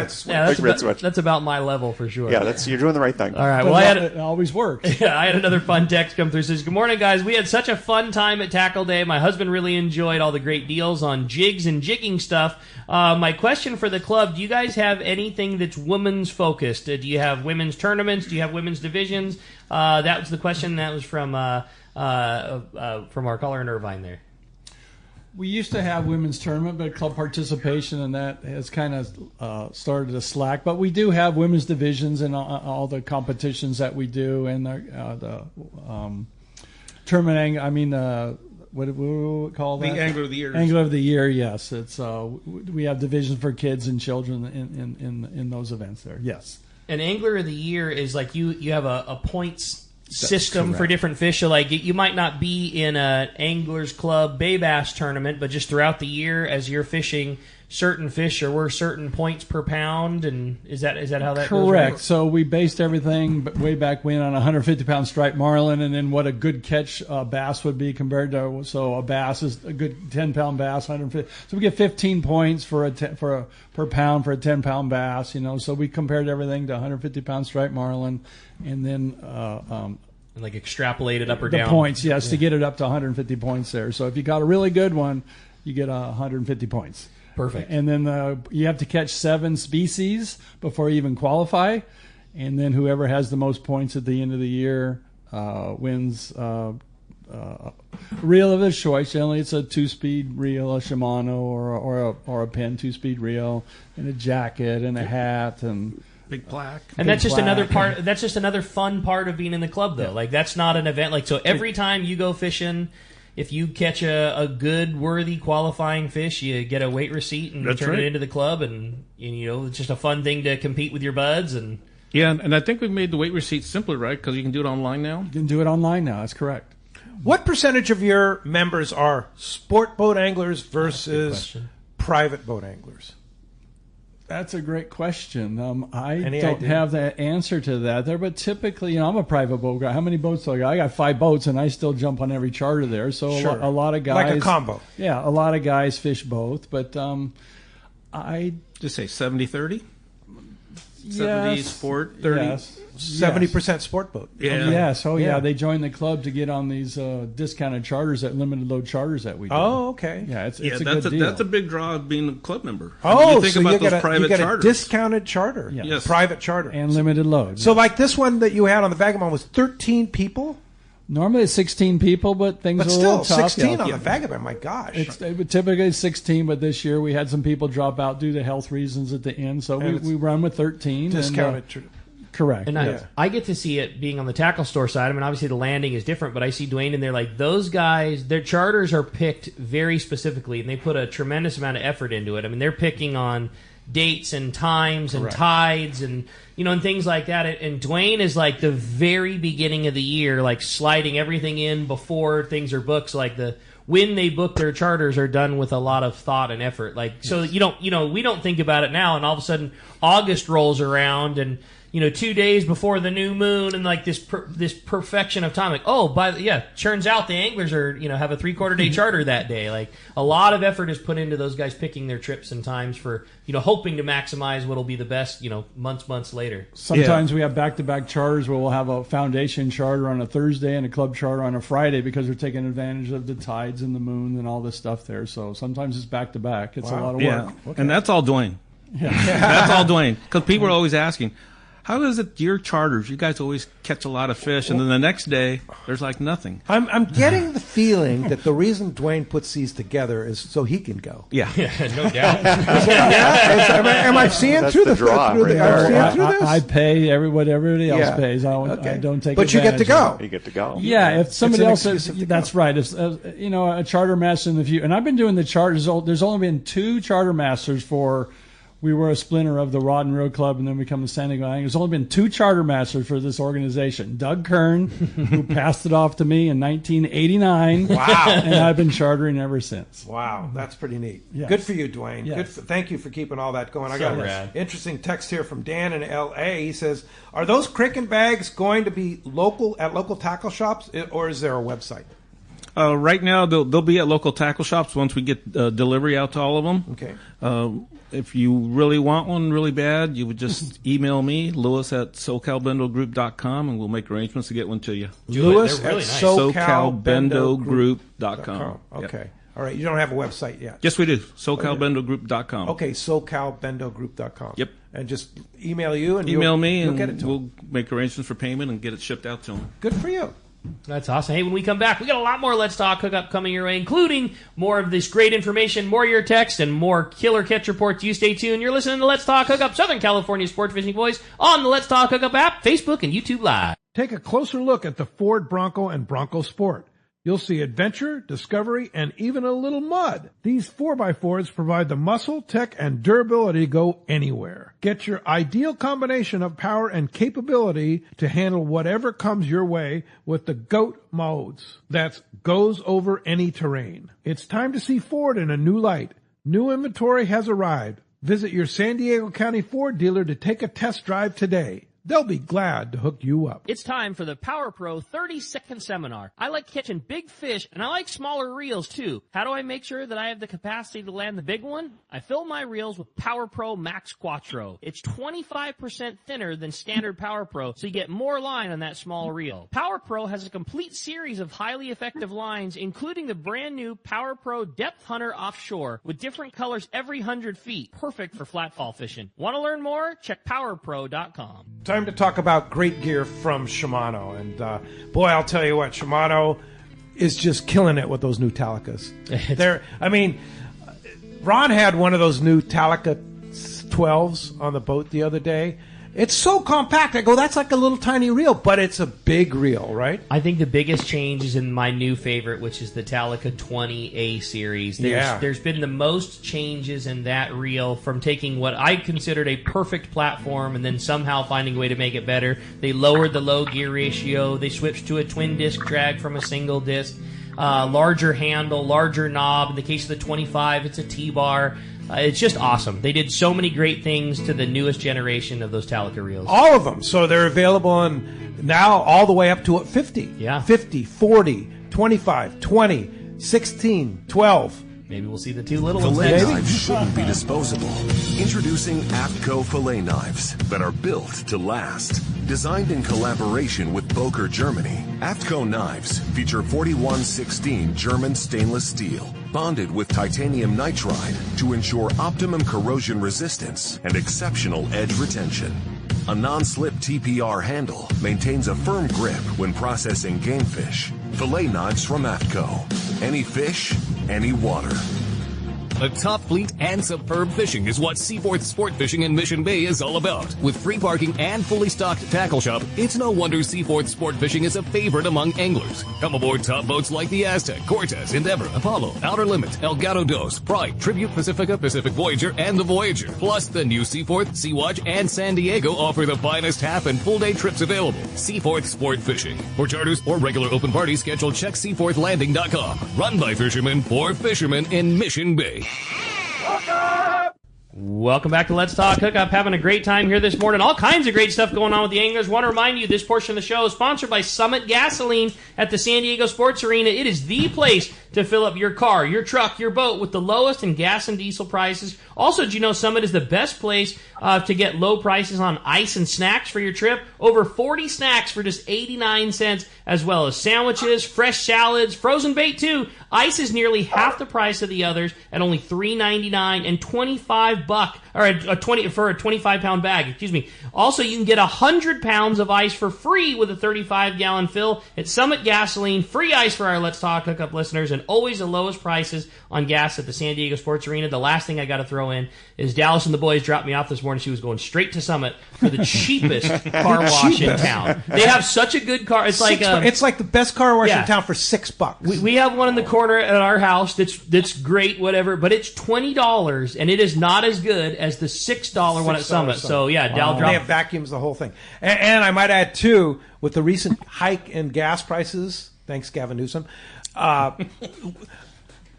Speaker 3: Big red switch.
Speaker 6: That's about my level for sure.
Speaker 3: Yeah, you're doing the right thing.
Speaker 6: All right. Well,
Speaker 5: it always works.
Speaker 6: I had another fun text come through. It says, "Good morning, guys. We had such a fun time at Tackle Day. My husband really enjoyed all the great deals on jigs and jigging stuff. My question for the club: do you guys have anything that's women's focused? Do you have women's tournaments? Do you have women's divisions? That was the question. That was from our caller in Irvine there.
Speaker 5: We used to have women's tournament, but club participation and that has kind of started to slack. But we do have women's divisions in all the competitions that we do, and the tournament. What do we call that?
Speaker 4: The Angler of the Year.
Speaker 5: Angler of the Year. Yes, it's we have divisions for kids and children in those events there. Yes.
Speaker 6: An Angler of the Year is like you have a points system for different fish. So like you might not be in an Anglers Club Bay Bass tournament, but just throughout the year as you're fishing certain fish, or were certain points per pound, and is that how that goes?
Speaker 5: Correct.
Speaker 6: Right?
Speaker 5: So we based everything way back when on 150-pound striped marlin, and then what a good catch bass would be compared to. So a bass is a good 10-pound bass, 150. So we get 15 points per pound for a 10-pound bass. So we compared everything to 150-pound striped marlin, and then
Speaker 6: like extrapolate it up or
Speaker 5: the
Speaker 6: down.
Speaker 5: Points, yes, to get it up to 150 points there. So if you got a really good one, you get 150 points.
Speaker 6: Perfect.
Speaker 5: And then you have to catch 7 species before you even qualify. And then whoever has the most points at the end of the year wins reel of his choice. Generally, it's a 2-speed reel, a Shimano, or a Penn 2-speed reel, and a jacket and a hat and
Speaker 4: big plaque.
Speaker 6: And that's just another part. That's just another fun part of being in the club, though. Yeah. Like that's not an event. Like so, every time you go fishing, if you catch a good, worthy, qualifying fish, you get a weight receipt and turn it into the club, and it's just a fun thing to compete with your buds. And
Speaker 4: yeah, and I think we've made the weight receipt simpler, right? Because you can do it online now.
Speaker 5: You can do it online now. That's correct.
Speaker 2: What percentage of your members are sport boat anglers versus private boat anglers?
Speaker 5: That's a great question. I don't have the answer to that there, but typically, I'm a private boat guy. How many boats do I got? I got 5 boats, and I still jump on every charter there. So a lot of guys,
Speaker 2: like a combo.
Speaker 5: Yeah, a lot of guys fish both, but I
Speaker 4: just say 70-30. 70
Speaker 5: yes,
Speaker 4: sport, 30.
Speaker 5: Yes.
Speaker 2: 70% sport boat.
Speaker 5: Yeah. Yes. Oh, yeah. They join the club to get on these discounted charters, at limited load charters that we do.
Speaker 2: Oh, okay.
Speaker 5: Yeah, it's a
Speaker 4: good
Speaker 5: deal.
Speaker 4: That's a big draw of being a club member.
Speaker 2: Oh,
Speaker 4: you think
Speaker 2: so
Speaker 4: about
Speaker 2: you
Speaker 4: those
Speaker 2: get
Speaker 4: private charters.
Speaker 2: a discounted charter.
Speaker 5: Yes.
Speaker 2: Private charter.
Speaker 5: And limited load.
Speaker 2: So like this one that you had on the Vagabond was 13 people?
Speaker 5: Normally it's 16 people, but things are a little tough.
Speaker 2: But still, 16 on the Vagabond, my gosh.
Speaker 5: It typically is 16, but this year we had some people drop out due to health reasons at the end, so we run with 13.
Speaker 2: Discounted.
Speaker 5: Correct.
Speaker 6: And I get to see it being on the tackle store side. I mean, obviously the landing is different, but I see Dwayne in there. Like those guys, their charters are picked very specifically, and they put a tremendous amount of effort into it. I mean, they're picking on dates and times and tides and and things like that. And Dwayne is like the very beginning of the year, like sliding everything in before things are booked. So like when they book their charters are done with a lot of thought and effort. Like so we don't think about it now, and all of a sudden August rolls around and 2 days before the new moon, and like this perfection of time. Like, turns out the anglers are have a 3/4 day charter that day. Like a lot of effort is put into those guys picking their trips and times for hoping to maximize what'll be the best months later.
Speaker 5: Sometimes we have back-to-back charters where we'll have a foundation charter on a Thursday and a club charter on a Friday because we're taking advantage of the tides and the moon and all this stuff there. So sometimes it's back-to-back. It's a lot of work.
Speaker 4: Okay. And that's all Dwayne. Yeah. That's all Dwayne. Because people are always asking, How is it your charters? You guys always catch a lot of fish, and then the next day there's like nothing.
Speaker 2: I'm getting the feeling that the reason Dwayne puts these together is so he can go.
Speaker 4: Yeah,
Speaker 6: no doubt.
Speaker 2: Am I seeing
Speaker 3: That's
Speaker 2: through
Speaker 3: the draw,
Speaker 2: through
Speaker 3: right
Speaker 2: the, I'm
Speaker 3: there.
Speaker 2: seeing through this?
Speaker 5: I pay what everybody else
Speaker 2: Yeah.
Speaker 5: pays. I
Speaker 2: Okay.
Speaker 5: don't take.
Speaker 2: But you get to
Speaker 5: advantage of
Speaker 2: go.
Speaker 3: You get to go.
Speaker 5: Yeah, if somebody
Speaker 2: an
Speaker 5: else
Speaker 2: excuse
Speaker 5: says
Speaker 2: to
Speaker 5: that's
Speaker 2: go.
Speaker 5: right. If a charter master in the future, and I've been doing the charters. There's only been 2 charter masters for. We were a splinter of the Rod and Reel Club, and then we become the San Diego Anglers. There's only been 2 charter masters for this organization. Doug Kern, who passed it off to me in 1989.
Speaker 2: Wow.
Speaker 5: And I've been chartering ever since.
Speaker 2: Wow, that's pretty neat.
Speaker 5: Yes.
Speaker 2: Good for you, Dwayne.
Speaker 5: Yes.
Speaker 2: Thank you for keeping all that going. I
Speaker 6: So
Speaker 2: got an
Speaker 6: rad.
Speaker 2: interesting text here from Dan in L.A. He says, "Are those cricket bags going to be local tackle shops, or is there a website?"
Speaker 4: Right now, they'll be at local tackle shops once we get delivery out to all of them.
Speaker 2: Okay.
Speaker 4: If you really want one really bad, you would just email me, Lewis at SoCalBendoGroup.com, and we'll make arrangements to get one to you.
Speaker 2: Lewis
Speaker 6: They're really
Speaker 2: at
Speaker 6: nice.
Speaker 4: SoCalBendoGroup.com.
Speaker 2: Okay.
Speaker 4: Yep.
Speaker 2: All right. You don't have a website yet.
Speaker 4: Yes, we do. SoCalBendoGroup.com.
Speaker 2: Okay. SoCalBendoGroup.com.
Speaker 4: Yep.
Speaker 2: And just email you and
Speaker 4: Email me,
Speaker 2: you'll
Speaker 4: and
Speaker 2: get it to them.
Speaker 4: we'll make arrangements for payment and get it shipped out to them.
Speaker 2: Good for you.
Speaker 6: That's awesome. Hey, when we come back, we got a lot more Let's Talk Hookup coming your way, including more of this great information, more of your text, and more killer catch reports. You stay tuned. You're listening to Let's Talk Hookup, Southern California Sport Fishing Voice, on the Let's Talk Hookup app, Facebook, and YouTube Live.
Speaker 9: Take a closer look at the Ford Bronco and Bronco Sport. You'll see adventure, discovery, and even a little mud. These 4x4s provide the muscle, tech, and durability to go anywhere. Get your ideal combination of power and capability to handle whatever comes your way with the GOAT modes. That's goes over any terrain. It's time to see Ford in a new light. New inventory has arrived. Visit your San Diego County Ford dealer to take a test drive today. They'll be glad to hook you up.
Speaker 6: It's time for the Power Pro 30-second seminar. I like catching big fish, and I like smaller reels, too. How do I make sure that I have the capacity to land the big one? I fill my reels with Power Pro Max Quattro. It's 25% thinner than standard Power Pro, so you get more line on that small reel. Power Pro has a complete series of highly effective lines, including the brand new Power Pro Depth Hunter Offshore, with different colors every 100 feet. Perfect for flatfall fishing. Want to learn more? Check PowerPro.com.
Speaker 2: Time to talk about great gear from Shimano. And boy, I'll tell you what, Shimano is just killing it with those new Talicas. Ron had one of those new Talica 12s on the boat the other day. It's so compact. I go, that's like a little tiny reel, but it's a big reel, right?
Speaker 6: I think the biggest change is in my new favorite, which is the Talica 20A series. There's been the most changes in that reel, from taking what I considered a perfect platform and then somehow finding a way to make it better. They lowered the low gear ratio. They switched to a twin disc drag from a single disc. Larger handle, larger knob. In the case of the 25, it's a T-bar. It's just awesome. They did so many great things to the newest generation of those Talica reels.
Speaker 2: All of them. So they're available on now all the way up to 50.
Speaker 6: Yeah.
Speaker 2: 50, 40, 25, 20, 16, 12.
Speaker 6: Maybe we'll see the two little ones
Speaker 10: Fillet
Speaker 6: next.
Speaker 10: knives shouldn't be disposable. Introducing AFTCO fillet knives that are built to last. Designed in collaboration with Boker, Germany, AFTCO knives feature 4116 German stainless steel, bonded with titanium nitride to ensure optimum corrosion resistance and exceptional edge retention. A non-slip TPR handle maintains a firm grip when processing game fish. Fillet knives from AFTCO. Any fish, any water.
Speaker 11: A top fleet and superb fishing is what Seaforth Sport Fishing in Mission Bay is all about. With free parking and fully stocked tackle shop, it's no wonder Seaforth Sport Fishing is a favorite among anglers. Come aboard top boats like the Aztec, Cortez, Endeavor, Apollo, Outer Limit, El Gato Dos, Pride, Tribute Pacifica, Pacific Voyager, and the Voyager. Plus, the new Seaforth, Sea-Watch, and San Diego offer the finest half and full day trips available. Seaforth Sport Fishing. For charters or regular open parties, schedule check seaforthlanding.com. Run by fishermen for fishermen in Mission Bay.
Speaker 6: Welcome back to Let's Talk Hookup. Having a great time here this morning. All kinds of great stuff going on with the anglers. Want to remind you, this portion of the show is sponsored by Summit Gasoline at the San Diego Sports Arena. It is the place to fill up your car, your truck, your boat with the lowest in gas and diesel prices. Also, did you know Summit is the best place to get low prices on ice and snacks for your trip? Over 40 snacks for just 89 cents, as well as sandwiches, fresh salads, frozen bait too. Ice is nearly half the price of the others at only $3.99 and $25 or a 25-pound bag. Excuse me. Also, you can get 100 pounds of ice for free with a 35-gallon fill at Summit Gasoline. Free ice for our Let's Talk Hookup listeners, and always the lowest prices on gas at the San Diego Sports Arena. The last thing I got to throw in is Dallas and the boys dropped me off this morning. She was going straight to Summit for the cheapest car wash in town. They have such a good car. It's like
Speaker 2: the best car wash in town for $6.
Speaker 6: We have one in the corner at our house that's great, whatever, but it's $20, and it is not as good as the $6 one at Summit. So, yeah, Dal dropped.
Speaker 2: They have vacuums the whole thing. And I might add, too, with the recent hike in gas prices, thanks, Gavin Newsom,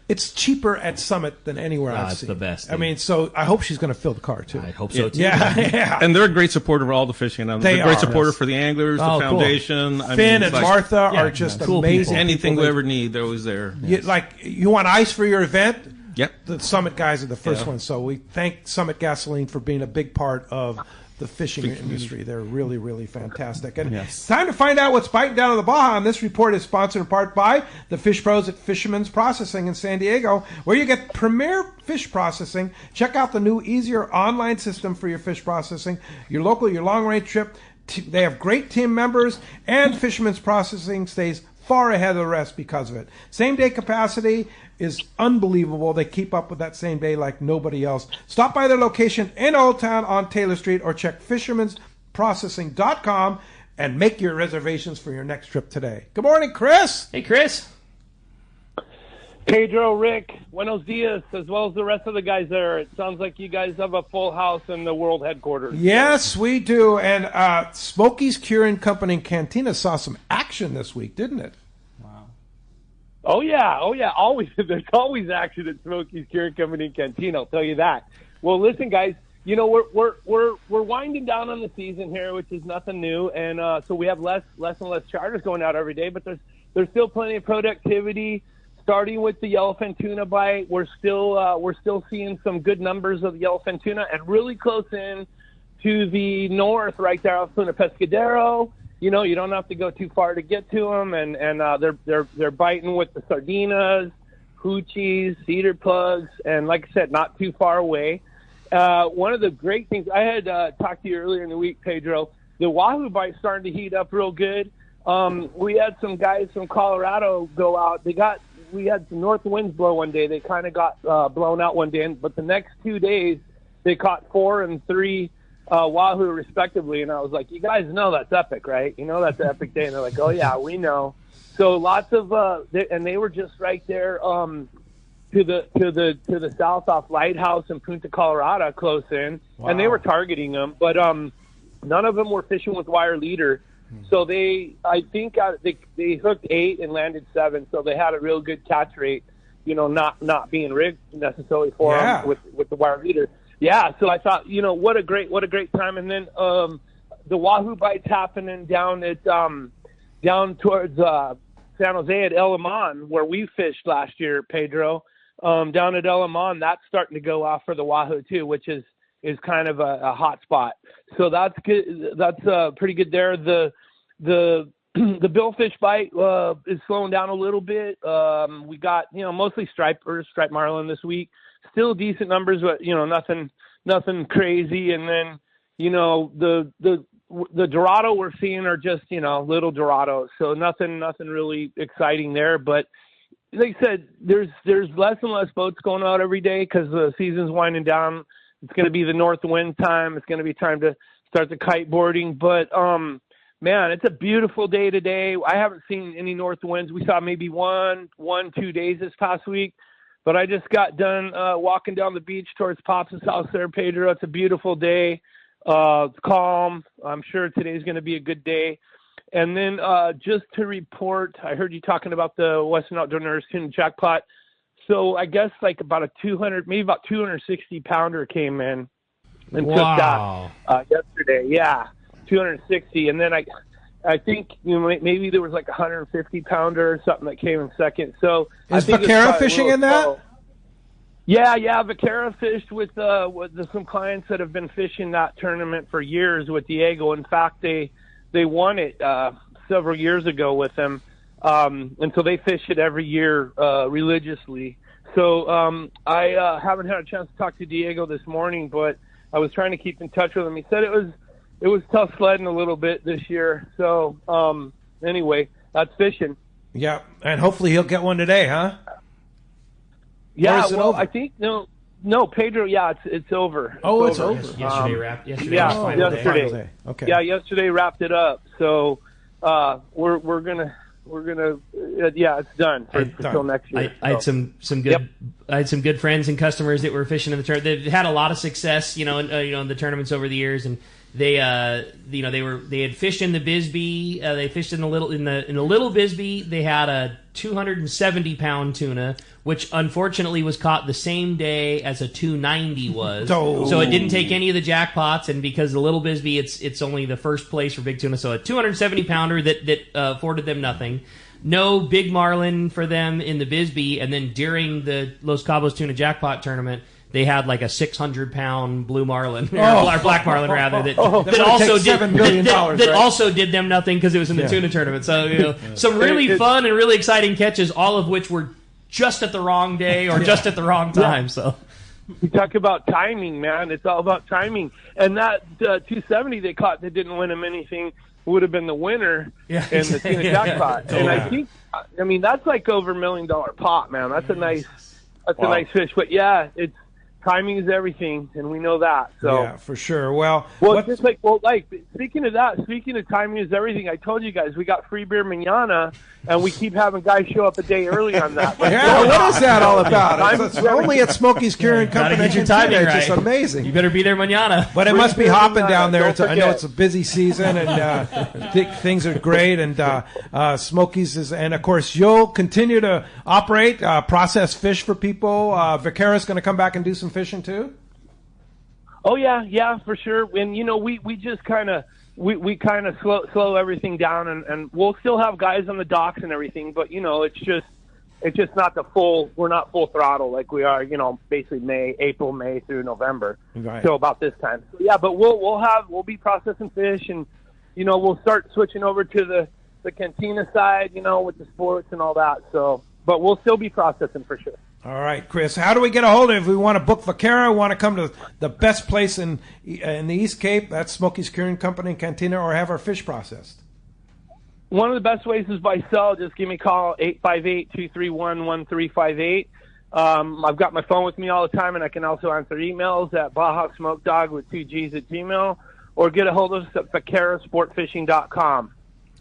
Speaker 2: it's cheaper at Summit than anywhere else.
Speaker 6: It's the best.
Speaker 2: I mean, so I hope she's going to fill the car, too.
Speaker 6: I hope so, too.
Speaker 2: Yeah.
Speaker 4: And they're a great supporter of all the fishing. They're a great supporter for the anglers, the foundation.
Speaker 2: Cool. Finn and Martha are just amazing.
Speaker 4: Anything we ever need, they're always there.
Speaker 2: You want ice for your event?
Speaker 4: Yep.
Speaker 2: The Summit guys are the first ones. So we thank Summit Gasoline for being a big part of the fishing industry. They're really, really fantastic. And it's time to find out what's biting down on the Baja. And this report is sponsored in part by the Fish Pros at Fisherman's Processing in San Diego, where you get premier fish processing. Check out the new, easier online system for your fish processing, your local, your long-range trip. They have great team members, and Fisherman's Processing stays far ahead of the rest because of it. Same-day capacity is unbelievable. They keep up with that same day like nobody else. Stop by their location in Old Town on Taylor Street or check fishermansprocessing.com and make your reservations for your next trip today. Good morning, Chris.
Speaker 6: Hey, Chris.
Speaker 8: Pedro, Rick, buenos dias, as well as the rest of the guys there. It sounds like you guys have a full house in the world headquarters.
Speaker 2: Yes, we do. And Smokey's Curing Company and Cantina saw some action this week, didn't it?
Speaker 8: Oh yeah. Always, there's always action at Smokey's Curing Company and Cantina. I'll tell you that. Well, listen, guys. You know we're winding down on the season here, which is nothing new, and so we have less and less charters going out every day. But there's still plenty of productivity. Starting with the yellowfin tuna bite, we're still seeing some good numbers of the yellowfin tuna, and really close in to the north, right there off Tuna Pescadero. You know, you don't have to go too far to get to them, and they're biting with the sardinas, hoochies, cedar plugs, and like I said, not too far away. One of the great things I had talked to you earlier in the week, Pedro, the wahoo bite's starting to heat up real good. We had some guys from Colorado go out. We had some north winds blow one day. They kind of got blown out one day, but the next 2 days they caught 4 and 3. Wahoo respectively, and I was like, you guys know that's epic, right? You know that's an epic day, and they're like, oh yeah, we know. So lots of and they were just right there to the south off Lighthouse and Punta Colorado, close in. Wow. And they were targeting them, but none of them were fishing with wire leader. So they hooked 8 and landed 7, so they had a real good catch rate. You know, not being rigged necessarily for them with the wire leader. Yeah, so I thought, you know, what a great time. And then the wahoo bite's happening down towards San Jose at El Limon, where we fished last year, Pedro. Down at El Limon, that's starting to go off for the wahoo too, which is kind of a hot spot. So that's good. That's pretty good there. The billfish bite is slowing down a little bit. We got, you know, mostly striped marlin this week. Still decent numbers, but you know, nothing crazy. And then, you know, the Dorado we're seeing are just, you know, little Dorados. So nothing really exciting there. But like I said, there's less and less boats going out every day because the season's winding down. It's going to be the north wind time. It's going to be time to start the kiteboarding. But man, it's a beautiful day today. I haven't seen any north winds. We saw maybe 2 days this past week. But I just got done walking down the beach towards Pops' house there, Pedro. It's a beautiful day. It's calm. I'm sure today's going to be a good day. And then just to report, I heard you talking about the Western Outdoor Nurse Tuna jackpot. So I guess like about 260 pounder came in and took that yesterday. Yeah, 260. And then I think, you know, maybe there was like 150 pounder or something that came in second. So
Speaker 2: is Vaquera fishing in that?
Speaker 8: Yeah. Vaquera fished with some clients that have been fishing that tournament for years with Diego. In fact, they won it several years ago with him, and so they fish it every year religiously. So I haven't had a chance to talk to Diego this morning, but I was trying to keep in touch with him. He said it was tough sledding a little bit this year. So anyway, that's fishing.
Speaker 2: Yeah, and hopefully he'll get one today, huh?
Speaker 8: Yeah, well, I think no, Pedro. Yeah, it's over.
Speaker 2: It's over.
Speaker 6: Yesterday wrapped. Yesterday.
Speaker 8: Yeah, yesterday.
Speaker 2: Okay.
Speaker 8: Yeah, yesterday wrapped it up. So we're gonna it's done until next year.
Speaker 6: I had some good I had some good friends and customers that were fishing in the tournament. They've had a lot of success, in the tournaments over the years, and they had fished in the Bisbee. They fished in the little Bisbee. They had a 270-pound tuna, which unfortunately was caught the same day as a 290 was. So it didn't take any of the jackpots, and because the little Bisbee, it's only the first place for big tuna. So a 270-pounder that afforded them nothing. No big marlin for them in the Bisbee, and then during the Los Cabos Tuna Jackpot Tournament, they had like a 600-pound blue marlin, or black marlin rather, that also did $7 million, that also did them nothing because it was in the tuna tournament. So some really fun and really exciting catches, all of which were just at the wrong day or just at the wrong time. So
Speaker 8: you talk about timing, man. It's all about timing. And that 270 they caught that didn't win them anything would have been the winner in the tuna jackpot. And I think, that's like over $1 million pot, man. That's a nice fish. But it's. Timing is everything, and we know that. So
Speaker 2: yeah, for sure. Well,
Speaker 8: speaking of that, speaking of timing is everything. I told you guys we got free beer mañana, and we keep having guys show up a day early on that.
Speaker 2: What is that all about? It's only at Smokey's Curing Company.
Speaker 6: Get your timing right.
Speaker 2: It's just amazing.
Speaker 6: You better be there mañana.
Speaker 2: But it must be hopping down there. I know it's a busy season, and things are great. And Smokey's is, and of course you'll continue to operate, process fish for people. Vaquera's going to come back and do some fishing too?
Speaker 8: Oh yeah, for sure. And we just kind of we kind of slow everything down, and we'll still have guys on the docks and everything, but it's just not we're not full throttle like we are, basically April, May through November.
Speaker 2: Right.
Speaker 8: So about this time. So, yeah, but we'll be processing fish, and we'll start switching over to the cantina side, with the sports and all that. So, but we'll still be processing for sure.
Speaker 2: All right, Chris. How do we get a hold of it if we want to book Vaquera, want to come to the best place in the East Cape? That's Smokey's Curing Company and Cantina, or have our fish processed.
Speaker 8: One of the best ways is by cell. Just give me a call, 858-231-1358. I've got my phone with me all the time, and I can also answer emails at Baja Smoke Dog with 2 G's at Gmail, or get a hold of us at vaquerasportfishing.com.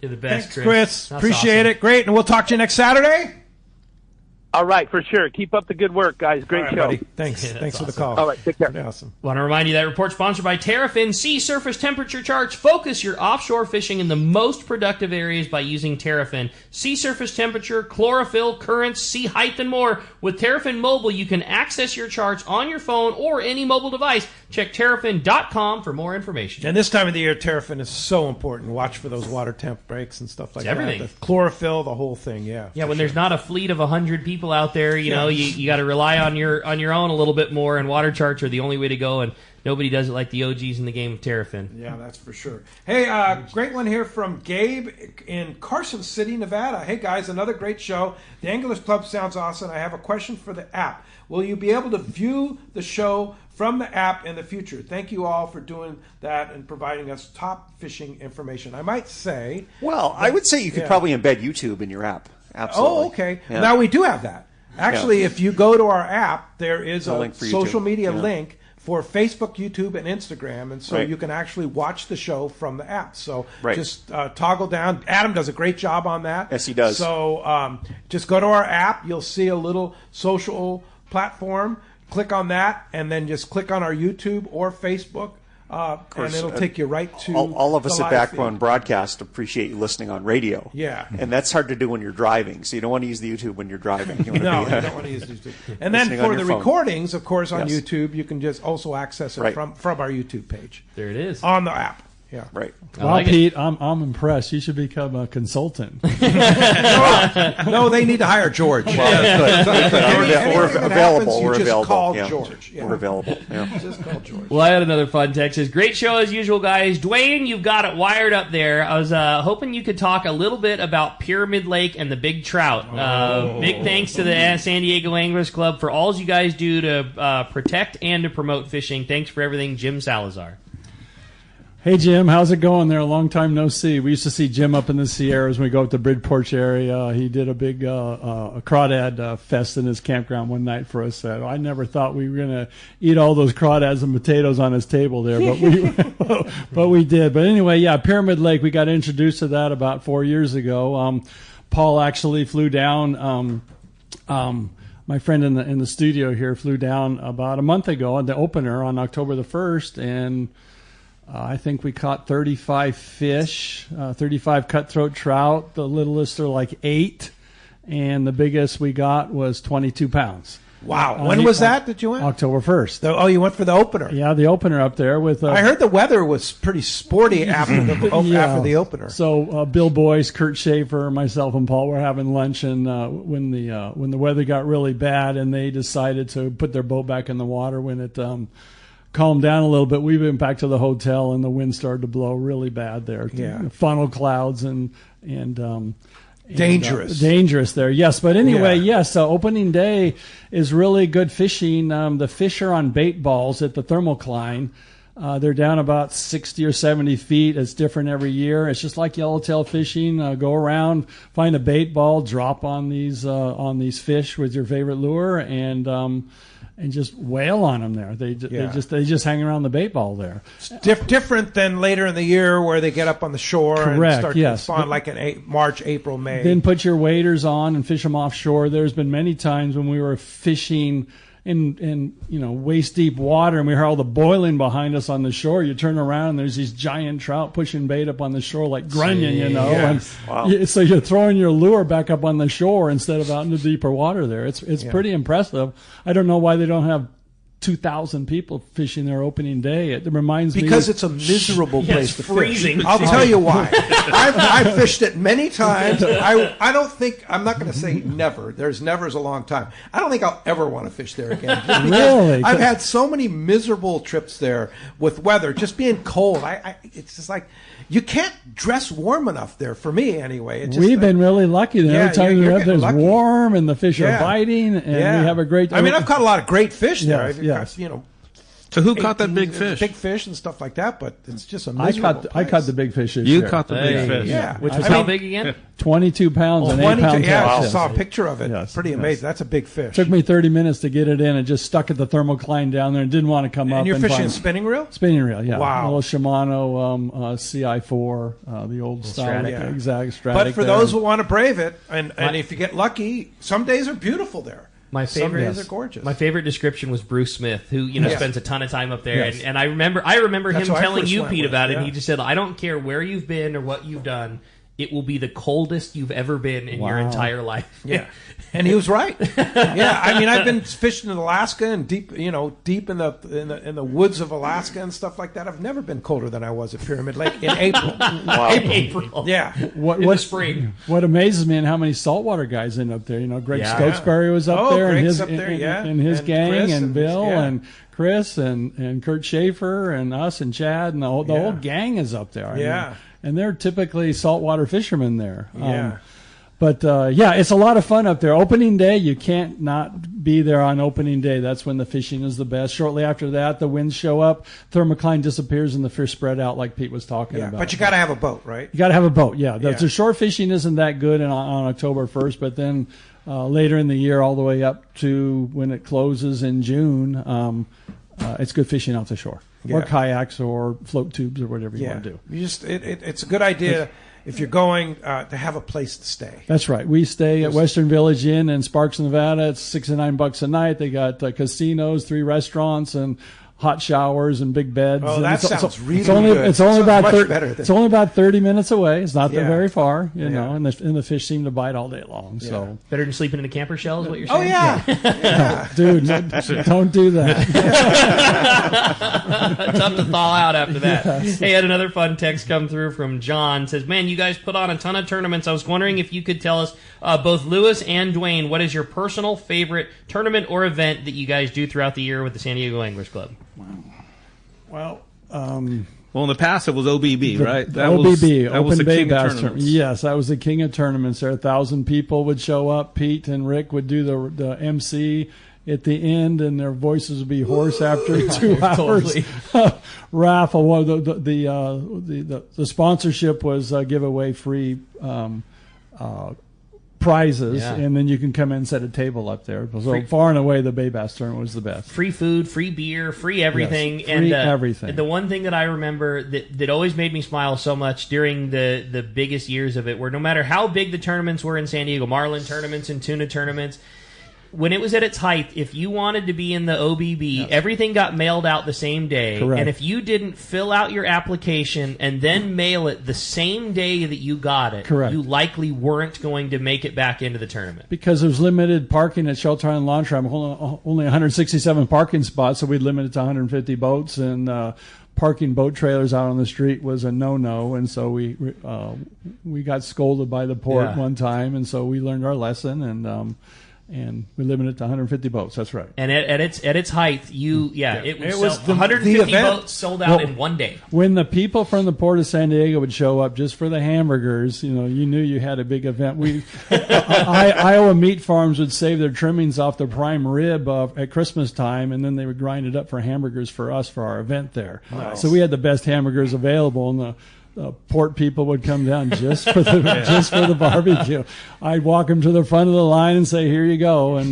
Speaker 6: You're the best,
Speaker 2: Thanks, Chris. Appreciate it. Great, and we'll talk to you next Saturday.
Speaker 8: All right, for sure. Keep up the good work, guys. Great show.
Speaker 2: Buddy. Thanks. Thanks for the call.
Speaker 8: All right, take care.
Speaker 2: Awesome.
Speaker 6: Want to remind you that report sponsored by Terrafin. Sea surface temperature charts. Focus your offshore fishing in the most productive areas by using Terrafin. Sea surface temperature, chlorophyll, currents, sea height, and more. With Terrafin Mobile, you can access your charts on your phone or any mobile device. Check Terrafin.com for more information.
Speaker 2: And this time of the year, Terrafin is so important. Watch for those water temp breaks and stuff like that.
Speaker 6: Everything.
Speaker 2: The chlorophyll, the whole thing, yeah.
Speaker 6: Yeah, when there's not a fleet of 100 people out there, you got to rely on your own a little bit more, and water charts are the only way to go, and nobody does it like the OGs in the game of Terrafin.
Speaker 2: Yeah, that's for sure. Hey, great one here from Gabe in Carson City, Nevada. Hey, guys, another great show. The Anglers Club sounds awesome. I have a question for the app. Will you be able to view the show from the app in the future? Thank you all for doing that and providing us top fishing information. I might say...
Speaker 3: Well, I would say you could probably embed YouTube in your app. Absolutely.
Speaker 2: Oh, okay.
Speaker 3: Yeah.
Speaker 2: Now, we do have that. Actually, if you go to our app, there is a social media link for Facebook, YouTube, and Instagram, and so you can actually watch the show from the app. So just toggle down. Adam does a great job on that.
Speaker 3: Yes, he does.
Speaker 2: So just go to our app. You'll see a little social platform. Click on that, and then just click on our YouTube or Facebook, and it'll take you right to
Speaker 3: all of us
Speaker 2: the
Speaker 3: at Backbone Broadcast appreciate you listening on radio.
Speaker 2: Yeah.
Speaker 3: And that's hard to do when you're driving, so you don't want to use the YouTube when you're driving. You
Speaker 2: you don't want to use YouTube. And then for the recordings, of course, on YouTube, you can just also access it from our YouTube page.
Speaker 6: There it is.
Speaker 2: On the app. Yeah.
Speaker 3: Right.
Speaker 5: Well, Pete, I'm impressed. You should become a consultant.
Speaker 2: No, they need to hire George.
Speaker 3: Well, we're available. We're available.
Speaker 2: Call George.
Speaker 3: We're available.
Speaker 2: Just call George.
Speaker 6: Well, I had another fun text. Says, great show as usual, guys. Dwayne, you've got it wired up there. I was hoping you could talk a little bit about Pyramid Lake and the big trout. Big thanks to the San Diego Anglers Club for all you guys do to protect and to promote fishing. Thanks for everything, Jim Salazar.
Speaker 5: Hey, Jim, how's it going there? A long time no see. We used to see Jim up in the Sierras when we go up to Bridport area. He did a big crawdad fest in his campground one night for us. I never thought we were going to eat all those crawdads and potatoes on his table there, but we did. But anyway, yeah, Pyramid Lake, we got introduced to that about 4 years ago. Paul actually flew down. My friend in the studio here flew down about a month ago on the opener on October the 1st, and I think we caught 35 fish, 35 cutthroat trout. The littlest are like 8, and the biggest we got was 22 pounds.
Speaker 2: Wow. When was that you went?
Speaker 5: October 1st.
Speaker 2: You went for the opener.
Speaker 5: Yeah, the opener up there with.
Speaker 2: I heard the weather was pretty sporty after the opener.
Speaker 5: So Bill Boyce, Kurt Schaefer, myself, and Paul were having lunch, and when the weather got really bad, and they decided to put their boat back in the water when it calmed down a little bit, we went back to the hotel, and the wind started to blow really bad there.
Speaker 2: Yeah.
Speaker 5: Funnel clouds and
Speaker 2: dangerous.
Speaker 5: Dangerous there, yes. But anyway, yes, opening day is really good fishing. The fish are on bait balls at the thermocline. They're down about 60 or 70 feet. It's different every year. It's just like yellowtail fishing. Go around, find a bait ball, drop on these fish with your favorite lure, and just wail on them there. They just hang around the bait ball there.
Speaker 2: It's different than later in the year where they get up on the shore.
Speaker 5: Correct,
Speaker 2: and start to spawn like in March, April, May.
Speaker 5: Then put your waders on and fish them offshore. There's been many times when we were fishing in waist deep water, and we heard all the boiling behind us on the shore. You turn around and there's these giant trout pushing bait up on the shore like grunion,
Speaker 2: Yes.
Speaker 5: And so you're throwing your lure back up on the shore instead of out in the deeper water there. It's pretty impressive. I don't know why they don't have 2,000 people fishing their opening day. It reminds me
Speaker 2: because it's a miserable place to
Speaker 6: freezing.
Speaker 2: Fish. I'll tell you why. I've fished it many times. I don't think, I'm not going to say never. There's never is a long time. I don't think I'll ever want to fish there again.
Speaker 5: Really?
Speaker 2: I've had so many miserable trips there with weather, just being cold. It's just like, you can't dress warm enough there, for me anyway.
Speaker 5: We've been really lucky. Every time you're up there's warm and the fish are biting, and we have a great...
Speaker 2: I mean, I've caught a lot of great fish there.
Speaker 5: Yes.
Speaker 4: So who caught that big fish?
Speaker 2: Big fish and stuff like that, but it's just a miserable place.
Speaker 5: I caught the big fish.
Speaker 4: You caught the big fish.
Speaker 2: Yeah.
Speaker 6: Which was how big again?
Speaker 5: 22 pounds and 8 pound
Speaker 2: I saw a picture of it.
Speaker 5: Yes,
Speaker 2: pretty amazing. That's a big fish.
Speaker 5: Took me 30 minutes to get it in. It just stuck at the thermocline down there and didn't want to come up.
Speaker 2: And you're fishing a spinning reel?
Speaker 5: Spinning reel, yeah.
Speaker 2: Wow.
Speaker 5: A little Shimano CI4, the old style. Exact Stratic.
Speaker 2: But for those who want to brave it, and if you get lucky, some days are beautiful there.
Speaker 6: My favorite,
Speaker 2: some days are gorgeous.
Speaker 6: My favorite description was Bruce Smith, who spends a ton of time up there,
Speaker 2: Yes.
Speaker 6: and I remember him telling you, Pete, about it.
Speaker 2: Yeah.
Speaker 6: And he just said, "I don't care where you've been or what you've done, it will be the coldest you've ever been in your entire life."
Speaker 2: Yeah, and he was right. Yeah, I mean, I've been fishing in Alaska and deep in the woods of Alaska and stuff like that. I've never been colder than I was at Pyramid Lake in April.
Speaker 3: Wow.
Speaker 6: April.
Speaker 2: Yeah,
Speaker 6: in the spring.
Speaker 5: What amazes me and how many saltwater guys end up there. Greg Stokesbury was up there, and his gang,
Speaker 2: Chris
Speaker 5: and Bill and Chris and Kurt Schaefer and us and Chad and the whole gang is up there. I mean, and they're typically saltwater fishermen there. But it's a lot of fun up there. Opening day, you can't not be there on opening day. That's when the fishing is the best. Shortly after that, the winds show up, thermocline disappears, and the fish spread out like Pete was talking about.
Speaker 2: But you got to have a boat, right?
Speaker 5: You got to have a boat, yeah. The shore fishing isn't that good on October 1st, but then later in the year, all the way up to when it closes in June, it's good fishing off the shore. Or kayaks or float tubes or whatever you want to do.
Speaker 2: It's a good idea if you're going to have a place to stay.
Speaker 5: That's right. We stay at Western Village Inn in Sparks, Nevada. It's $6 to $9 a night. They got casinos, 3 restaurants, and hot showers and big beds.
Speaker 2: Oh,
Speaker 5: and
Speaker 2: that sounds really good.
Speaker 5: It's only about
Speaker 2: better than...
Speaker 5: It's only about 30 minutes away. It's not very far, you know, and the fish seem to bite all day long.
Speaker 2: Yeah.
Speaker 5: So
Speaker 6: better than sleeping in a camper shell is what you're saying?
Speaker 2: Oh yeah,
Speaker 5: No, dude, don't do that.
Speaker 6: Tough to thaw out after that. Yes. Hey, I had another fun text come through from John. Says, man, you guys put on a ton of tournaments. I was wondering if you could tell us, both Lewis and Dwayne, what is your personal favorite tournament or event that you guys do throughout the year with the San Diego Anglers Club?
Speaker 5: Well,
Speaker 4: in the past it was OBB, right?
Speaker 5: That OBB,
Speaker 4: was
Speaker 5: Open
Speaker 4: the
Speaker 5: Bay
Speaker 4: king of
Speaker 5: Bass
Speaker 4: tournaments.
Speaker 5: Tournament. Yes, that was the king of tournaments. There, 1,000 people would show up. Pete and Rick would do the MC at the end, and their voices would be hoarse after 2 hours. Raffle. Well, the sponsorship was give away free prizes, and then you can come in and set a table up there. So far and away, the Bay Bass Tournament was the best.
Speaker 6: Free food, free beer, free everything.
Speaker 5: Yes, free everything.
Speaker 6: The one thing that I remember that always made me smile so much during the biggest years of it were no matter how big the tournaments were in San Diego, marlin tournaments and tuna tournaments, when it was at its height, if you wanted to be in the OBB, everything got mailed out the same day.
Speaker 5: Correct.
Speaker 6: And if you didn't fill out your application and then mail it the same day that you got it,
Speaker 5: Correct.
Speaker 6: you likely weren't going to make it back into the tournament.
Speaker 5: Because there's limited parking at Shelter Island Launch Ramp, only 167 parking spots, so we limited to 150 boats, and parking boat trailers out on the street was a no-no, and so we got scolded by the port one time, and so we learned our lesson, and we limited it to 150 boats. That's right.
Speaker 6: And at its height, it was 150 boats sold out in one day.
Speaker 5: When the people from the Port of San Diego would show up just for the hamburgers, you knew you had a big event. Iowa meat farms would save their trimmings off the prime rib at Christmas time, and then they would grind it up for hamburgers for us for our event there.
Speaker 2: Nice.
Speaker 5: So we had the best hamburgers available, and the port people would come down just for the barbecue. I'd walk them to the front of the line and say, "Here you go," and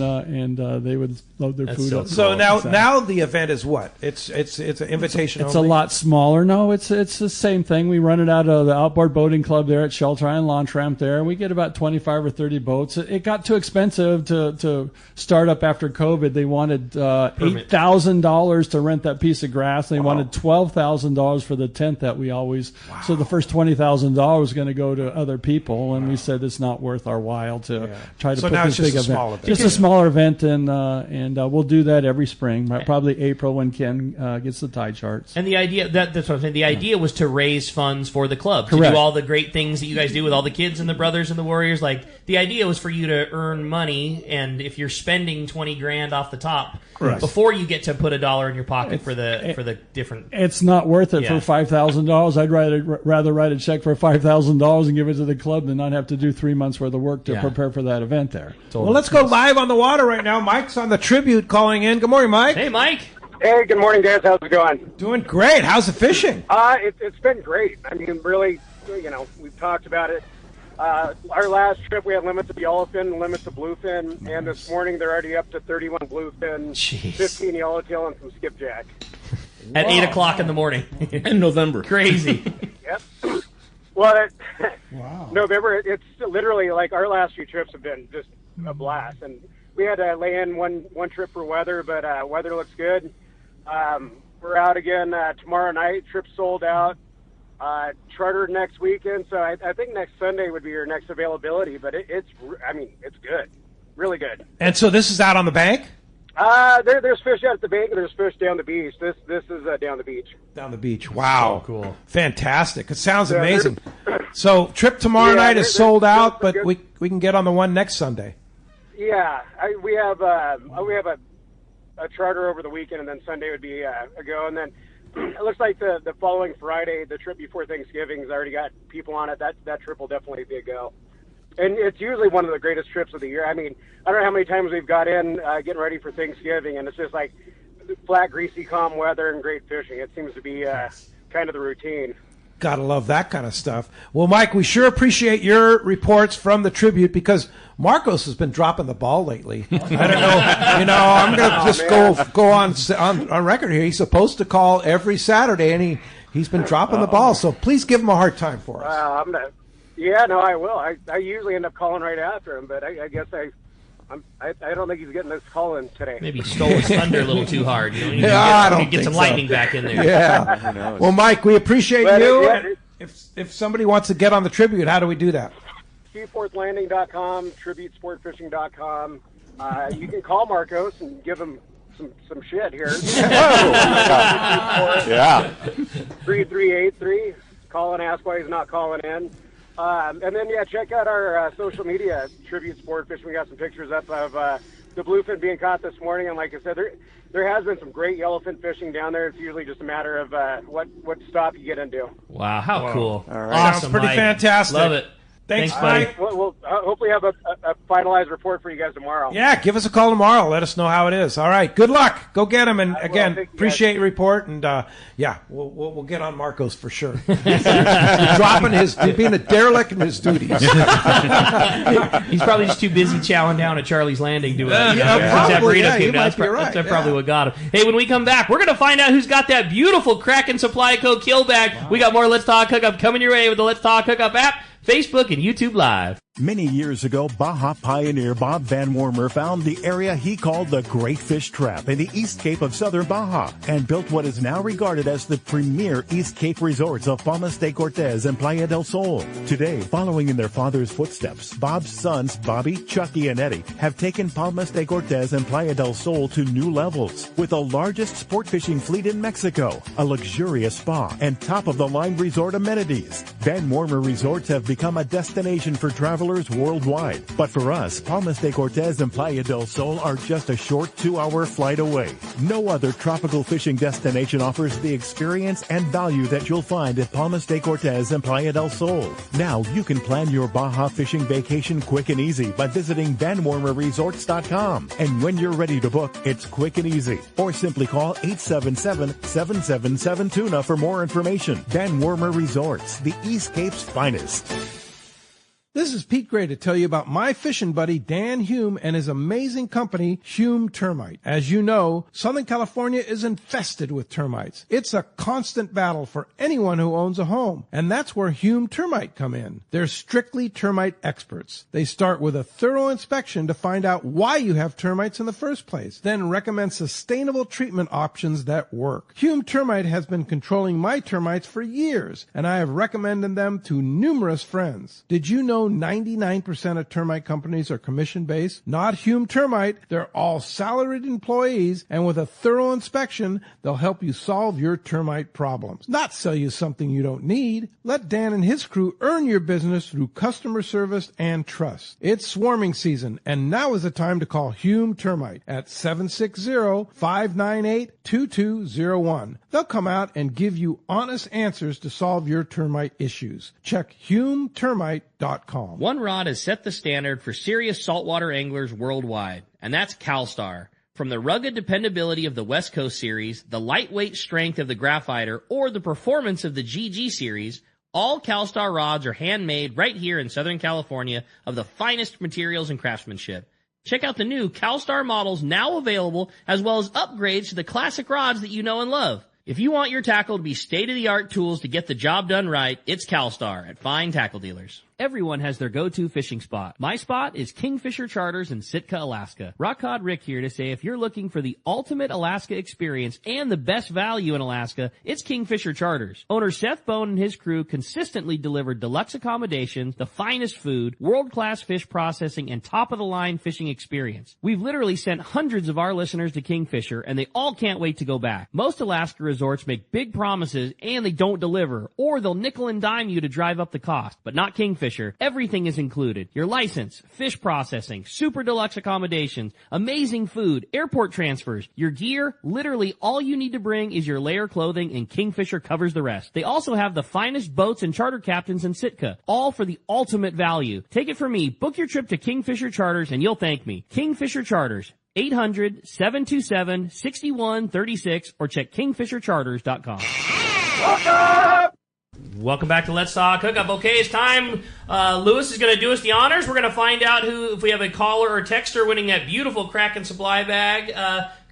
Speaker 5: they would load their food up.
Speaker 2: So now the event is what? It's an invitation.
Speaker 5: It's a lot smaller. No, it's the same thing. We run it out of the Outboard Boating Club there at Shelter Island Launch Ramp there. We get about 25 or 30 boats. It got too expensive to start up after COVID. They wanted $8,000 to rent that piece of grass. They wanted $12,000 for the tent that we always. Wow. So the first $20,000 was going to go to other people, and we said it's not worth our while to try to put this big event. Just a smaller event, and we'll do that every spring, probably April when Ken gets the tide charts.
Speaker 6: And the idea that's what I'm saying. The idea was to raise funds for the club,
Speaker 5: Correct.
Speaker 6: to do all the great things that you guys do with all the kids and the brothers and the warriors. Like the idea was for you to earn money, and if you're spending $20,000 off the top. Correct. Before you get to put $1 in your pocket for the different.
Speaker 5: It's not worth it for $5,000. I'd rather write a check for $5,000 and give it to the club than not have to do 3 months worth of work to prepare for that event there.
Speaker 2: Well, let's go live on the water right now. Mike's on the Tribute calling in. Good morning, Mike.
Speaker 6: Hey, Mike.
Speaker 12: Hey, good morning, guys. How's it going?
Speaker 2: Doing great. How's the fishing?
Speaker 12: It's been great. I mean, really, we've talked about it. Our last trip, we had limits of yellowfin, limits of bluefin, and this morning they're already up to 31 bluefin, 15 yellowtail, and some skipjack.
Speaker 6: At 8 o'clock in the morning.
Speaker 4: In November.
Speaker 6: Crazy.
Speaker 12: Yep. Well, November, it's literally like our last few trips have been just a blast. And we had to lay in one trip for weather, but weather looks good. We're out again tomorrow night. Trip sold out. Chartered next weekend, so I think next Sunday would be your next availability. But it's good, really good.
Speaker 2: And so this is out on the bank.
Speaker 12: There's fish out at the bank, and there's fish down the beach. This is down the beach.
Speaker 2: Down the beach. Wow,
Speaker 6: so cool,
Speaker 2: fantastic. It sounds amazing. So trip tomorrow night is sold out, but we can get on the one next Sunday.
Speaker 12: Yeah, we have a charter over the weekend, and then Sunday would be a go, and then. It looks like the following Friday, the trip before Thanksgiving, has already got people on it. That trip will definitely be a go. And it's usually one of the greatest trips of the year. I mean, I don't know how many times we've got in getting ready for Thanksgiving, and it's just like flat, greasy, calm weather and great fishing. It seems to be kind of the routine.
Speaker 2: Gotta love that kind of stuff. Well, Mike, we sure appreciate your reports from the Tribute because Marcos has been dropping the ball lately. I don't know. I'm going to just go on record here. He's supposed to call every Saturday, and he's been dropping the ball. So please give him a hard time for us.
Speaker 12: I will. I usually end up calling right after him, but I guess I I don't think he's getting this call in today.
Speaker 6: Maybe he stole his thunder a little too hard.
Speaker 2: I don't
Speaker 6: get
Speaker 2: think
Speaker 6: some
Speaker 2: so.
Speaker 6: lightning back in there.
Speaker 2: Yeah. Well, Mike, we appreciate you. And if somebody wants to get on the tribute, how do we do that?
Speaker 12: SeaforthLanding.com, TributeSportFishing.com. You can call Marcos and give him some shit here.
Speaker 3: Yeah.
Speaker 12: 3383. Call and ask why he's not calling in. And then, check out our social media, Tribute Sport Fishing. We got some pictures up of the bluefin being caught this morning. And like I said, there has been some great yellowfin fishing down there. It's usually just a matter of what stop you get into.
Speaker 6: Wow, how cool.
Speaker 3: All right.
Speaker 6: Awesome,
Speaker 2: Sounds pretty
Speaker 6: Mike.
Speaker 2: fantastic.
Speaker 6: Love it.
Speaker 2: Thanks,
Speaker 6: buddy.
Speaker 2: Mike.
Speaker 12: We'll hopefully have a finalized report for you guys tomorrow.
Speaker 2: Yeah, give us a call tomorrow. Let us know how it is. All right. Good luck. Go get him. And again,
Speaker 12: thank you,
Speaker 2: appreciate
Speaker 12: guys.
Speaker 2: your report. And we'll get on Marcos for sure. He's being a derelict in his duties.
Speaker 6: He's probably just too busy chowing down at Charlie's Landing doing that.
Speaker 2: Probably,
Speaker 6: That's probably what got him. Hey, when we come back, we're going to find out who's got that beautiful Kraken Supply Co. kill bag. Wow. We got more Let's Talk Hookup coming your way with the Let's Talk Hookup app, Facebook, and YouTube Live.
Speaker 13: Many years ago, Baja pioneer Bob Van Wormer found the area he called the Great Fish Trap in the East Cape of southern Baja and built what is now regarded as the premier East Cape resorts of Palmas de Cortez and Playa del Sol. Today, following in their father's footsteps, Bob's sons, Bobby, Chucky, and Eddie, have taken Palmas de Cortez and Playa del Sol to new levels with the largest sport fishing fleet in Mexico, a luxurious spa, and top-of-the-line resort amenities. Van Wormer Resorts have become a destination for travelers worldwide. But for us, Palmas de Cortez and Playa del Sol are just a short 2-hour flight away. No other tropical fishing destination offers the experience and value that you'll find at Palmas de Cortez and Playa del Sol. Now you can plan your Baja fishing vacation quick and easy by visiting VanWormerResorts.com. And when you're ready to book, it's quick and easy. Or simply call 877-777-TUNA for more information. Van Wormer Resorts, the East Cape's finest.
Speaker 9: This is Pete Gray to tell you about my fishing buddy Dan Hume and his amazing company, Hume Termite. As you know, Southern California is infested with termites. It's a constant battle for anyone who owns a home, and that's where Hume Termite come in. They're strictly termite experts. They start with a thorough inspection to find out why you have termites in the first place, then recommend sustainable treatment options that work. Hume Termite has been controlling my termites for years, and I have recommended them to numerous friends. Did you know 99% of termite companies are commission-based? Not Hume Termite. They're all salaried employees, and with a thorough inspection, they'll help you solve your termite problems. Not sell you something you don't need. Let Dan and his crew earn your business through customer service and trust. It's swarming season, and now is the time to call Hume Termite at 760-598-2201. They'll come out and give you honest answers to solve your termite issues. Check HumeTermite.com.
Speaker 6: One rod has set the standard for serious saltwater anglers worldwide, and that's CalStar. From the rugged dependability of the West Coast Series, the lightweight strength of the Graphiter, or the performance of the GG Series, all CalStar rods are handmade right here in Southern California of the finest materials and craftsmanship. Check out the new CalStar models now available, as well as upgrades to the classic rods that you know and love. If you want your tackle to be state-of-the-art tools to get the job done right, it's CalStar at fine tackle dealers. Everyone has their go-to fishing spot. My spot is Kingfisher Charters in Sitka, Alaska. Rock Cod Rick here to say if you're looking for the ultimate Alaska experience and the best value in Alaska, it's Kingfisher Charters. Owner Seth Bone and his crew consistently deliver deluxe accommodations, the finest food, world-class fish processing, and top-of-the-line fishing experience. We've literally sent hundreds of our listeners to Kingfisher, and they all can't wait to go back. Most Alaska resorts make big promises, and they don't deliver, or they'll nickel and dime you to drive up the cost, but not Kingfisher. Everything is included. Your license, fish processing, super deluxe accommodations, amazing food, airport transfers, your gear. Literally all you need to bring is your layer clothing, and Kingfisher covers the rest. They also have the finest boats and charter captains in Sitka, all for the ultimate value. Take it from me. Book your trip to Kingfisher Charters and you'll thank me. Kingfisher Charters. 800-727-6136 or check kingfishercharters.com. Welcome back to Let's Talk Hookup. Okay, it's time. Lewis is going to do us the honors. We're going to find out if we have a caller or texter winning that beautiful Kraken Supply bag,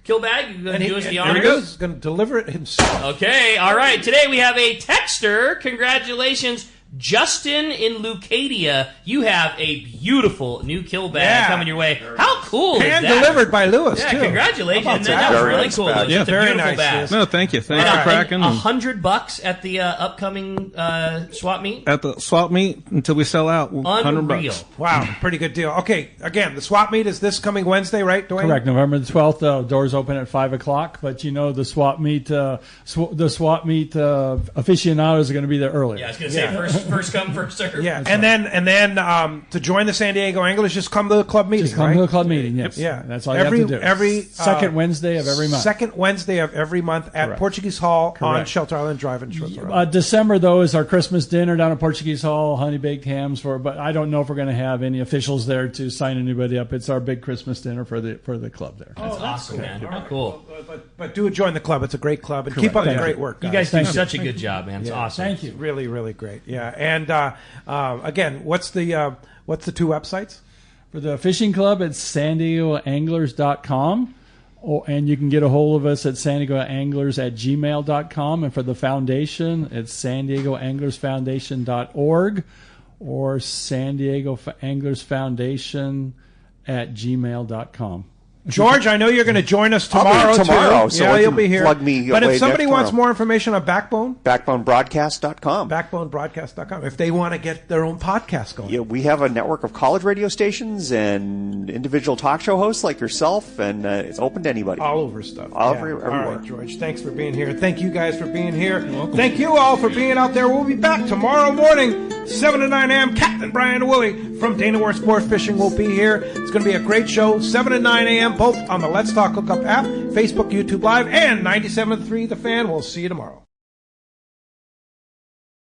Speaker 6: kill bag. You're going to do us the honors.
Speaker 2: Here he goes. He's going to deliver it himself.
Speaker 6: Okay, all right. Today we have a texter. Congratulations, Justin in Leucadia, you have a beautiful new kill bag coming your way. How cool is that?
Speaker 2: Hand delivered by Lewis, too.
Speaker 6: Congratulations. That was really cool. It's just a beautiful bag.
Speaker 4: No, thank you. Thanks for cracking.
Speaker 6: $100 at the upcoming swap meet?
Speaker 4: At the swap meet until we sell out. $100.
Speaker 2: Wow, pretty good deal. Okay, again, the swap meet is this coming Wednesday, right, Dwayne?
Speaker 5: Correct, November the 12th. Doors open at 5 o'clock, but the swap meet aficionados are going to be there earlier.
Speaker 6: Yeah, I was going to say first come, first serve.
Speaker 2: Yeah, and then to join the San Diego Anglers, just come to the club meeting.
Speaker 5: Just come to the club meeting. Yes.
Speaker 2: Yeah,
Speaker 5: that's all you have to do.
Speaker 2: Every
Speaker 5: second Wednesday of every month.
Speaker 2: Second Wednesday of every month at
Speaker 5: Correct.
Speaker 2: Portuguese Hall
Speaker 5: Correct.
Speaker 2: on Shelter Island Drive in Short.
Speaker 5: December though is our Christmas dinner down at Portuguese Hall, honey baked hams but I don't know if we're going to have any officials there to sign anybody up. It's our big Christmas dinner for the club there.
Speaker 6: That's awesome, man. How cool.
Speaker 2: But do join the club. It's a great club, and keep up the great work, guys.
Speaker 6: You guys do such a good job, man. It's awesome.
Speaker 5: Thank you.
Speaker 2: Really, really great. Yeah, and again, what's the two websites?
Speaker 5: For the fishing club, it's SanDiegoAnglers.com. And you can get a hold of us at SanDiegoAnglers@gmail.com. And for the foundation, it's SanDiegoAnglersFoundation.org or SanDiegoAnglersFoundation@gmail.com.
Speaker 2: George, I know you're going to join us tomorrow.
Speaker 3: So
Speaker 2: yeah, you'll be here.
Speaker 3: Plug me
Speaker 2: but
Speaker 3: away
Speaker 2: if somebody wants
Speaker 3: tomorrow.
Speaker 2: more information on Backbone,
Speaker 3: BackboneBroadcast.com.
Speaker 2: BackboneBroadcast.com. If they want to get their own podcast going,
Speaker 3: yeah, we have a network of college radio stations and individual talk show hosts like yourself, and it's open to anybody.
Speaker 2: All over stuff.
Speaker 3: Everywhere.
Speaker 2: All right, George. Thanks for being here. Thank you guys for being here. Thank you all for being out there. We'll be back tomorrow morning, 7 to 9 a.m. Captain Brian and Willie from Dana Ware Sports Fishing will be here. It's going to be a great show, 7 to 9 a.m., both on the Let's Talk Hookup app, Facebook, YouTube Live, and 97.3 The Fan. We'll see you tomorrow.